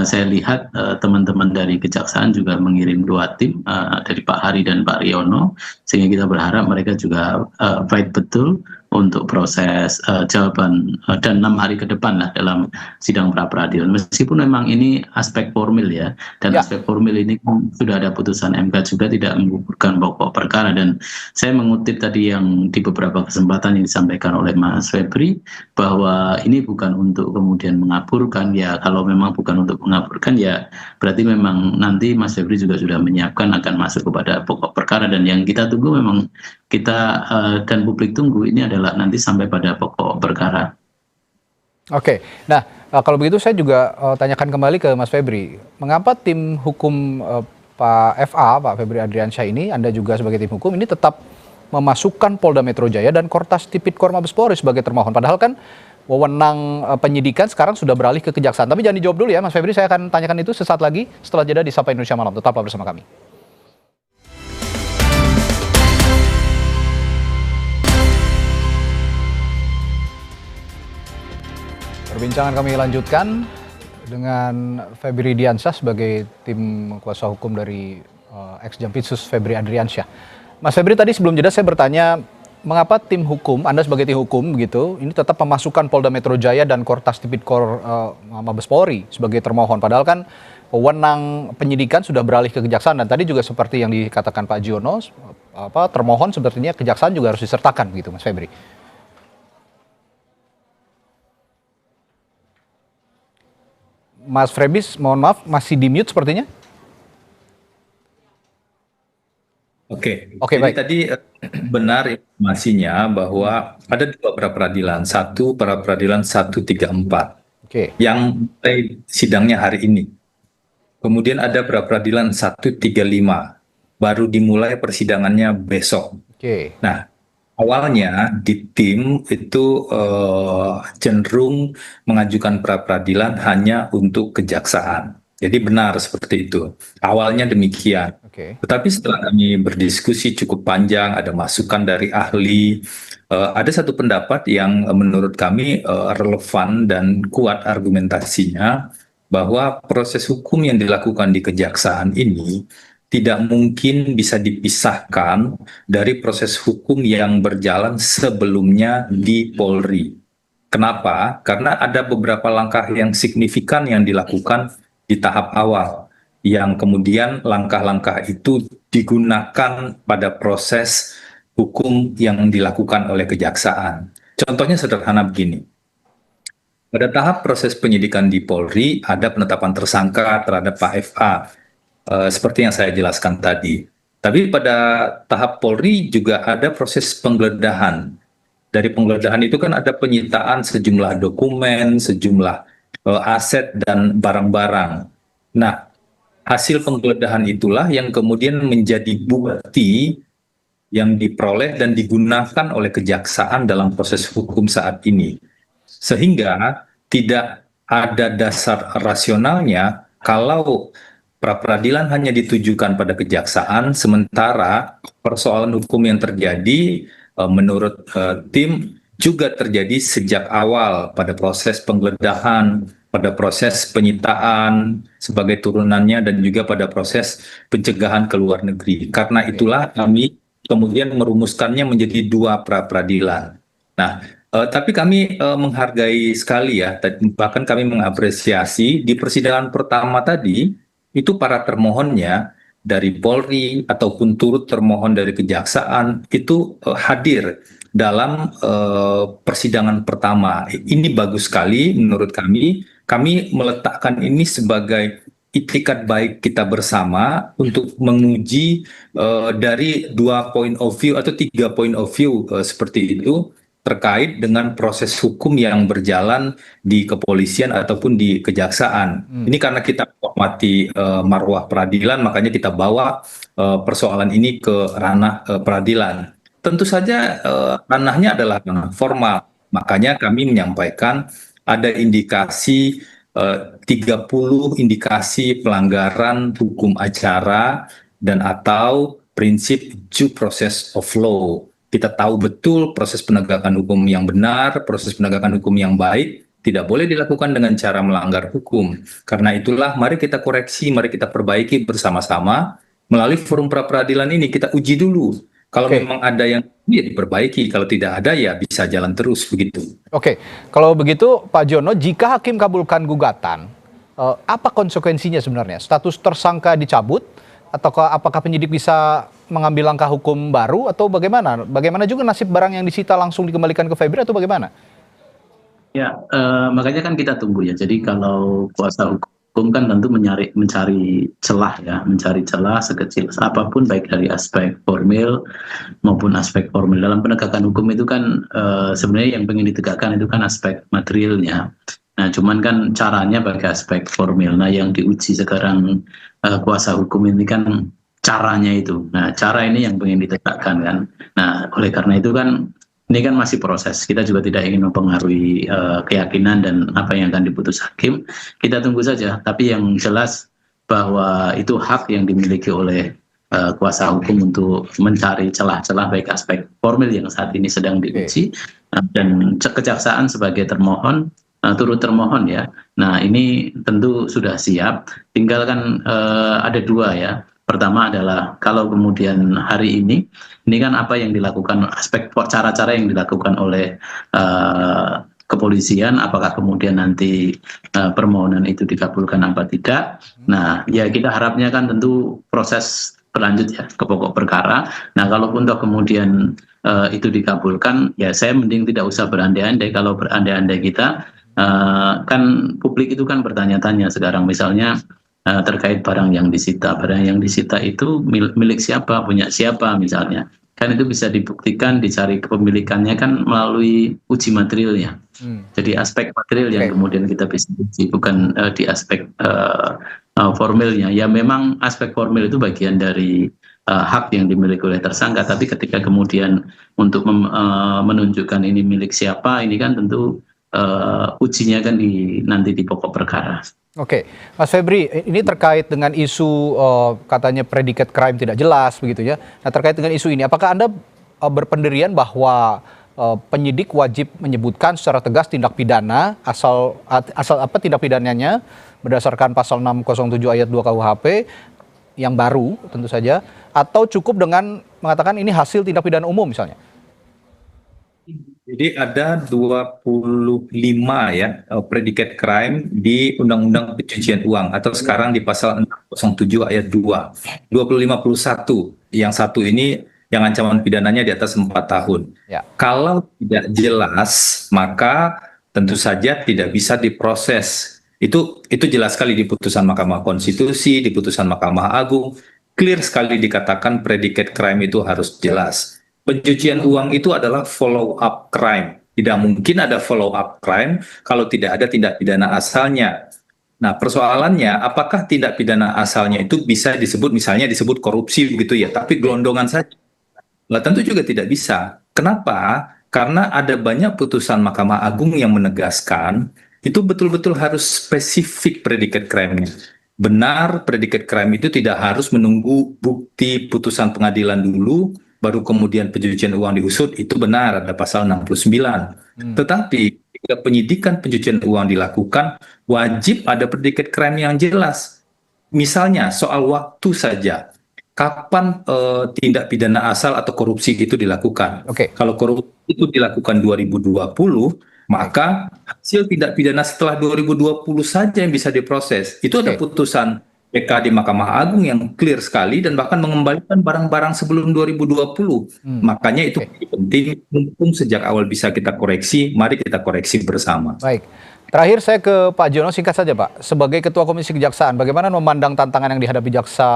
saya lihat teman-teman dari kejaksaan juga mengirim 2 tim dari Pak Hari dan Pak Riono, sehingga kita berharap mereka juga fight betul untuk proses jawaban dan 6 hari ke depan lah dalam sidang pra-peradilan. Meskipun memang ini aspek formil ya, dan aspek formil ini sudah ada putusan MK juga tidak menggugurkan pokok perkara, dan saya mengutip tadi yang di beberapa kesempatan yang disampaikan oleh Mas Febri Febri bahwa ini bukan untuk kemudian mengaburkan. Ya kalau memang bukan untuk mengaburkan ya berarti memang nanti Mas Febri juga sudah menyiapkan akan masuk kepada pokok perkara, dan yang kita tunggu memang kita dan publik tunggu ini adalah nanti sampai pada pokok perkara. Oke, nah kalau begitu saya juga tanyakan kembali ke Mas Febri, mengapa tim hukum Pak FA, Pak Febri Adriansyah ini, Anda juga sebagai tim hukum ini tetap memasukkan Polda Metro Jaya dan Kortas Tipikor Mabespori sebagai termohon. Padahal kan wewenang penyidikan sekarang sudah beralih ke kejaksaan. Tapi jangan dijawab dulu ya Mas Febri, saya akan tanyakan itu sesaat lagi setelah jeda di Sapa Indonesia Malam. Tetaplah bersama kami. Perbincangan kami lanjutkan dengan Febri Diansyah sebagai tim kuasa hukum dari ex-Jampitsus Febri Adriansyah. Mas Febri, tadi sebelum jeda saya bertanya, mengapa tim hukum, Anda sebagai tim hukum begitu, ini tetap memasukkan Polda Metro Jaya dan Kortas Tipikor Mabespori sebagai termohon, padahal kan wewenang penyidikan sudah beralih ke kejaksaan, dan tadi juga seperti yang dikatakan Pak Jiono, termohon sepertinya kejaksaan juga harus disertakan begitu, Mas Febri. Mas Frebis, mohon maaf, masih di mute sepertinya? Oke, Oke, jadi baik. tadi benar informasinya bahwa ada 2 pra-peradilan, satu pra-peradilan 134 yang mulai sidangnya hari ini. Kemudian ada pra-peradilan 135, baru dimulai persidangannya besok. Nah, awalnya di tim itu cenderung mengajukan pra-peradilan hanya untuk kejaksaan. Jadi benar seperti itu. Awalnya demikian. Tetapi setelah kami berdiskusi cukup panjang, ada masukan dari ahli, ada satu pendapat yang menurut kami relevan dan kuat argumentasinya, bahwa proses hukum yang dilakukan di kejaksaan ini tidak mungkin bisa dipisahkan dari proses hukum yang berjalan sebelumnya di Polri. Kenapa? Karena ada beberapa langkah yang signifikan yang dilakukan di tahap awal, yang kemudian langkah-langkah itu digunakan pada proses hukum yang dilakukan oleh kejaksaan. Contohnya sederhana begini. Pada tahap proses penyidikan di Polri, ada penetapan tersangka terhadap Pak FA, seperti yang saya jelaskan tadi. Tapi pada tahap Polri juga ada proses penggeledahan. Dari penggeledahan itu kan ada penyitaan sejumlah dokumen, sejumlah aset dan barang-barang. Nah, hasil penggeledahan itulah yang kemudian menjadi bukti yang diperoleh dan digunakan oleh kejaksaan dalam proses hukum saat ini. Sehingga tidak ada dasar rasionalnya kalau pra-peradilan hanya ditujukan pada kejaksaan, sementara persoalan hukum yang terjadi menurut tim juga terjadi sejak awal pada proses penggeledahan, pada proses penyitaan sebagai turunannya, dan juga pada proses pencegahan ke luar negeri. Karena itulah kami kemudian merumuskannya menjadi 2 pra-peradilan. Nah, tapi kami menghargai sekali ya, bahkan kami mengapresiasi di persidangan pertama tadi, itu para termohonnya dari Polri ataupun turut termohon dari kejaksaan itu hadir dalam persidangan pertama. Ini bagus sekali menurut kami. Kami meletakkan ini sebagai itikat baik kita bersama untuk menguji dari 2 point of view atau 3 point of view seperti itu terkait dengan proses hukum yang berjalan di kepolisian ataupun di kejaksaan. Ini karena kita menghormati marwah peradilan, makanya kita bawa persoalan ini ke ranah peradilan. Tentu saja ranahnya adalah ranah formal, makanya kami menyampaikan ada indikasi 30 indikasi pelanggaran hukum acara dan atau prinsip due process of law. Kita tahu betul proses penegakan hukum yang benar, proses penegakan hukum yang baik tidak boleh dilakukan dengan cara melanggar hukum. Karena itulah mari kita koreksi, mari kita perbaiki bersama-sama melalui forum pra-peradilan ini. Kita uji dulu. Kalau memang ada yang ya diperbaiki, kalau tidak ada ya bisa jalan terus begitu. Oke, kalau begitu Pak Jono, jika hakim kabulkan gugatan, apa konsekuensinya sebenarnya? Status tersangka dicabut, atau apakah penyidik bisa mengambil langkah hukum baru, atau bagaimana? Bagaimana juga nasib barang yang disita langsung dikembalikan ke Febri atau bagaimana? Ya, makanya kan kita tunggu ya. Jadi kalau kuasa hukum kan tentu mencari celah ya, mencari celah sekecil apapun baik dari aspek formil maupun aspek formil. Dalam penegakan hukum itu kan sebenarnya yang ingin ditegakkan itu kan aspek materialnya. Nah, cuman kan caranya pakai aspek formil. Nah, yang diuji sekarang kuasa hukum ini kan caranya itu. Nah, cara ini yang ingin ditegakkan kan. Nah, oleh karena itu kan ini kan masih proses. Kita juga tidak ingin mempengaruhi keyakinan dan apa yang akan diputus hakim. Kita tunggu saja. Tapi yang jelas bahwa itu hak yang dimiliki oleh kuasa hukum untuk mencari celah-celah baik aspek formil yang saat ini sedang diuji dan kejaksaan sebagai termohon turut termohon ya. Nah, ini tentu sudah siap. Tinggal kan ada dua ya. Pertama adalah kalau kemudian hari ini kan apa yang dilakukan, aspek cara-cara yang dilakukan oleh kepolisian, apakah kemudian nanti permohonan itu dikabulkan apa tidak. Nah, ya kita harapnya kan tentu proses berlanjut ya ke pokok perkara. Nah, kalaupun toh kemudian itu dikabulkan, ya saya mending tidak usah berandai-andai. Kalau berandai-andai kita, kan publik itu kan bertanya-tanya sekarang misalnya, terkait barang yang disita. Barang yang disita itu milik siapa, punya siapa misalnya. Kan itu bisa dibuktikan, dicari kepemilikannya kan melalui uji materialnya. Jadi aspek material yang kemudian kita bisa uji, bukan di aspek formilnya. Ya memang aspek formil itu bagian dari hak yang dimiliki oleh tersangka, tapi ketika kemudian untuk menunjukkan ini milik siapa, ini kan tentu ujinya kan nanti di pokok perkara. Oke, Mas Febri, ini terkait dengan isu katanya predikat crime tidak jelas begitu ya. Nah, terkait dengan isu ini, apakah Anda berpendirian bahwa penyidik wajib menyebutkan secara tegas tindak pidana asal apa tindak pidananya berdasarkan pasal 607 ayat 2 KUHP yang baru tentu saja, atau cukup dengan mengatakan ini hasil tindak pidana umum misalnya? Jadi ada 25 ya predikat crime di Undang-Undang Pencucian Uang atau sekarang di pasal 607 ayat 2. 25 plus 1. Yang satu ini yang ancaman pidananya di atas 4 tahun. Ya. Kalau tidak jelas, maka tentu saja tidak bisa diproses. Itu jelas sekali di putusan Mahkamah Konstitusi, di putusan Mahkamah Agung, clear sekali dikatakan predikat crime itu harus jelas. Pencucian uang itu adalah follow up crime. Tidak mungkin ada follow up crime kalau tidak ada tindak pidana asalnya. Nah, persoalannya apakah tindak pidana asalnya itu bisa disebut, misalnya disebut korupsi begitu ya, tapi gelondongan saja. Nah, tentu juga tidak bisa. Kenapa? Karena ada banyak putusan Mahkamah Agung yang menegaskan itu betul-betul harus spesifik predikat crime-nya. Benar, predikat crime itu tidak harus menunggu bukti putusan pengadilan dulu, baru kemudian pencucian uang diusut, itu benar, ada pasal 69. Tetapi jika penyidikan pencucian uang dilakukan, wajib ada predikat crime yang jelas. Misalnya soal waktu saja, kapan tindak pidana asal atau korupsi itu dilakukan. Kalau korupsi itu dilakukan 2020, maka hasil tindak pidana setelah 2020 saja yang bisa diproses. Itu ada putusan PK di Mahkamah Agung yang clear sekali dan bahkan mengembalikan barang-barang sebelum 2020. Makanya itu penting, mumpung sejak awal bisa kita koreksi, mari kita koreksi bersama. Baik. Terakhir saya ke Pak Jono, singkat saja Pak. Sebagai Ketua Komisi Kejaksaan, bagaimana memandang tantangan yang dihadapi jaksa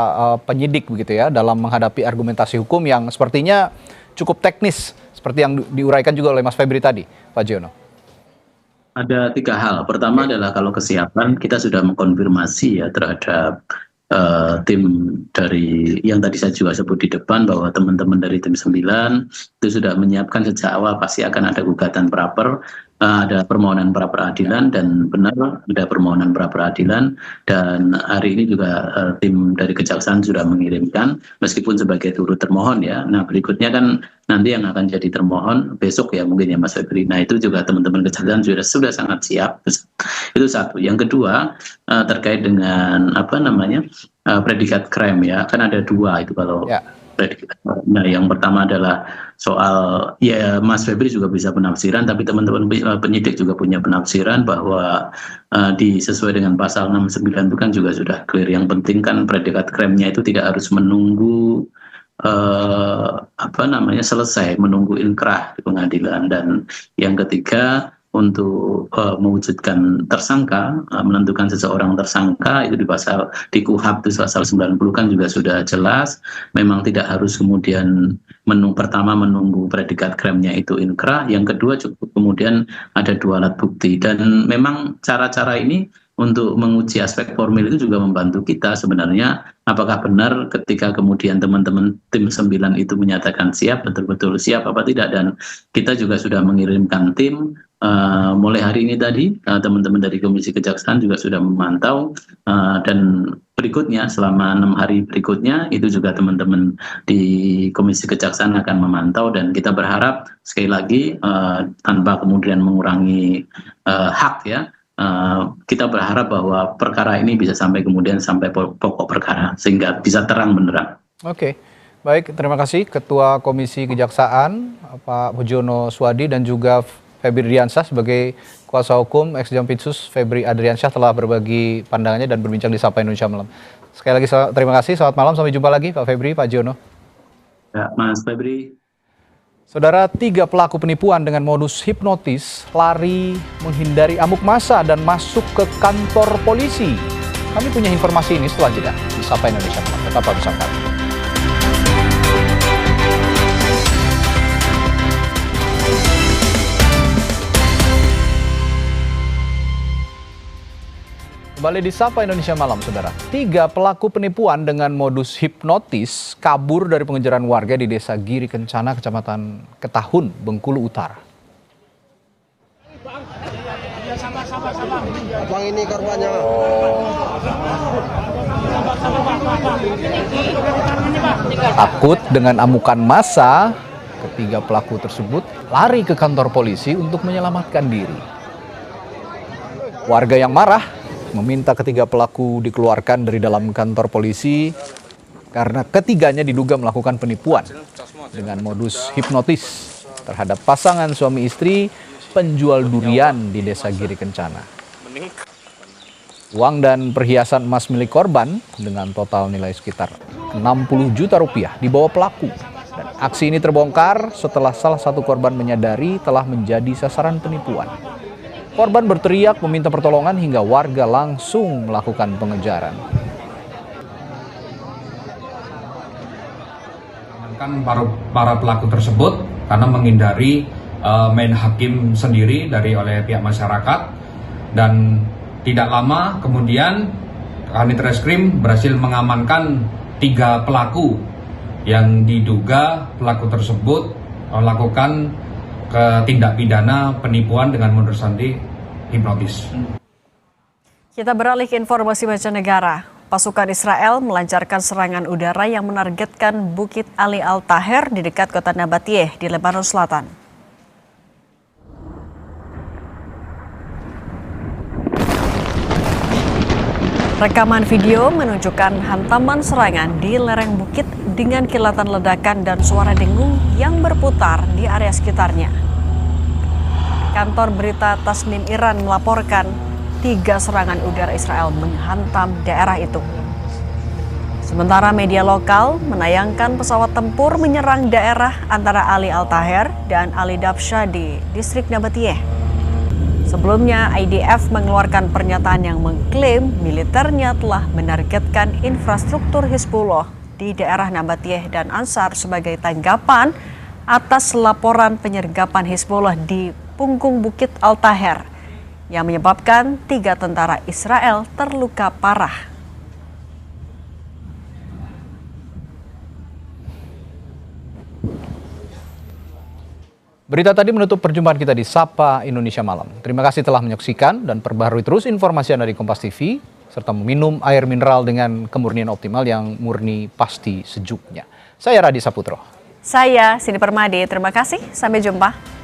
penyidik begitu ya dalam menghadapi argumentasi hukum yang sepertinya cukup teknis seperti yang diuraikan juga oleh Mas Febri tadi, Pak Jono? Ada 3 hal. Pertama adalah kalau kesiapan, kita sudah mengkonfirmasi ya terhadap tim dari yang tadi saya juga sebut di depan, bahwa teman-teman dari tim 9 itu sudah menyiapkan sejak awal pasti akan ada gugatan praper, ada permohonan pra peradilan, dan benar ada permohonan pra peradilan, dan hari ini juga tim dari Kejaksaan sudah mengirimkan meskipun sebagai turut termohon ya. Nah, berikutnya kan nanti yang akan jadi termohon besok ya mungkin ya Mas Febri. Nah, itu juga teman-teman Kejaksaan sudah sangat siap. Itu satu. Yang kedua terkait dengan predikat crime ya, kan ada 2 itu kalau predikat. Nah, yang pertama adalah soal ya Mas Febri juga bisa penafsiran, tapi teman-teman penyidik juga punya penafsiran bahwa sesuai dengan pasal 69 itu kan juga sudah clear. Yang penting kan predikat crime-nya itu tidak harus menunggu selesai, menunggu inkrah di pengadilan. Dan yang ketiga untuk mewujudkan tersangka, menentukan seseorang tersangka itu di KUHP itu pasal 90 kan juga sudah jelas. Memang tidak harus kemudian pertama menunggu predikat krimnya itu inkrah, yang kedua cukup kemudian ada 2 alat bukti. Dan memang cara-cara ini untuk menguji aspek formil itu juga membantu kita sebenarnya apakah benar ketika kemudian teman-teman tim 9 itu menyatakan siap, betul-betul siap apa tidak. Dan kita juga sudah mengirimkan tim mulai hari ini tadi, teman-teman dari Komisi Kejaksaan juga sudah memantau, dan berikutnya selama 6 hari berikutnya itu juga teman-teman di Komisi Kejaksaan akan memantau. Dan kita berharap sekali lagi tanpa kemudian mengurangi hak ya, kita berharap bahwa perkara ini bisa sampai pokok perkara sehingga bisa terang benderang. Oke, baik, terima kasih Ketua Komisi Kejaksaan Pak Pujono Suwadi dan juga Febri Diansyah sebagai kuasa hukum ex Jampitsus Febri Adriansyah telah berbagi pandangannya dan berbincang di Sapa Indonesia Malam. Sekali lagi terima kasih, selamat malam, sampai jumpa lagi Pak Febri, Pak Jono. Ya, Mas Febri. Saudara, 3 pelaku penipuan dengan modus hipnotis lari menghindari amuk massa dan masuk ke kantor polisi. Kami punya informasi ini setelah jeda di Sapa Indonesia Malam. Tetap bersama kami. Kembali di Sapa Indonesia Malam, Saudara. 3 pelaku penipuan dengan modus hipnotis kabur dari pengejaran warga di Desa Giri Kencana, Kecamatan Ketahun, Bengkulu Utara. Bang, ini korbannya. Takut dengan amukan massa, ketiga pelaku tersebut lari ke kantor polisi untuk menyelamatkan diri. Warga yang marah meminta ketiga pelaku dikeluarkan dari dalam kantor polisi karena ketiganya diduga melakukan penipuan dengan modus hipnotis terhadap pasangan suami istri penjual durian di Desa Giri Kencana. Uang dan perhiasan emas milik korban dengan total nilai sekitar 60 juta rupiah dibawa pelaku. Dan aksi ini terbongkar setelah salah satu korban menyadari telah menjadi sasaran penipuan. Korban berteriak meminta pertolongan hingga warga langsung melakukan pengejaran. Amankan para pelaku tersebut karena menghindari main hakim sendiri oleh pihak masyarakat, dan tidak lama kemudian Kanit Reskrim berhasil mengamankan 3 pelaku yang diduga pelaku tersebut melakukan tindak pidana penipuan dengan modus hipnotis. Kita beralih ke informasi mancanegara. Pasukan Israel melancarkan serangan udara yang menargetkan Bukit Ali Al-Taher di dekat kota Nabatiyeh di Lebanon Selatan. Rekaman video menunjukkan hantaman serangan di lereng bukit dengan kilatan ledakan dan suara dengung yang berputar di area sekitarnya. Kantor berita Tasnim Iran melaporkan 3 serangan udara Israel menghantam daerah itu. Sementara media lokal menayangkan pesawat tempur menyerang daerah antara Ali Al-Taher dan Ali Dabsha di distrik Nabatiyeh. Sebelumnya, IDF mengeluarkan pernyataan yang mengklaim militernya telah menargetkan infrastruktur Hizbullah di daerah Nabatiyeh dan Ansar sebagai tanggapan atas laporan penyergapan Hizbullah di punggung Bukit Al-Taher yang menyebabkan 3 tentara Israel terluka parah. Berita tadi menutup perjumpaan kita di Sapa Indonesia Malam. Terima kasih telah menyaksikan dan perbaharui terus informasi Anda di Kompas TV, serta meminum air mineral dengan kemurnian optimal yang murni pasti sejuknya. Saya Radi Saputro. Saya Cindy Permadi, terima kasih, sampai jumpa.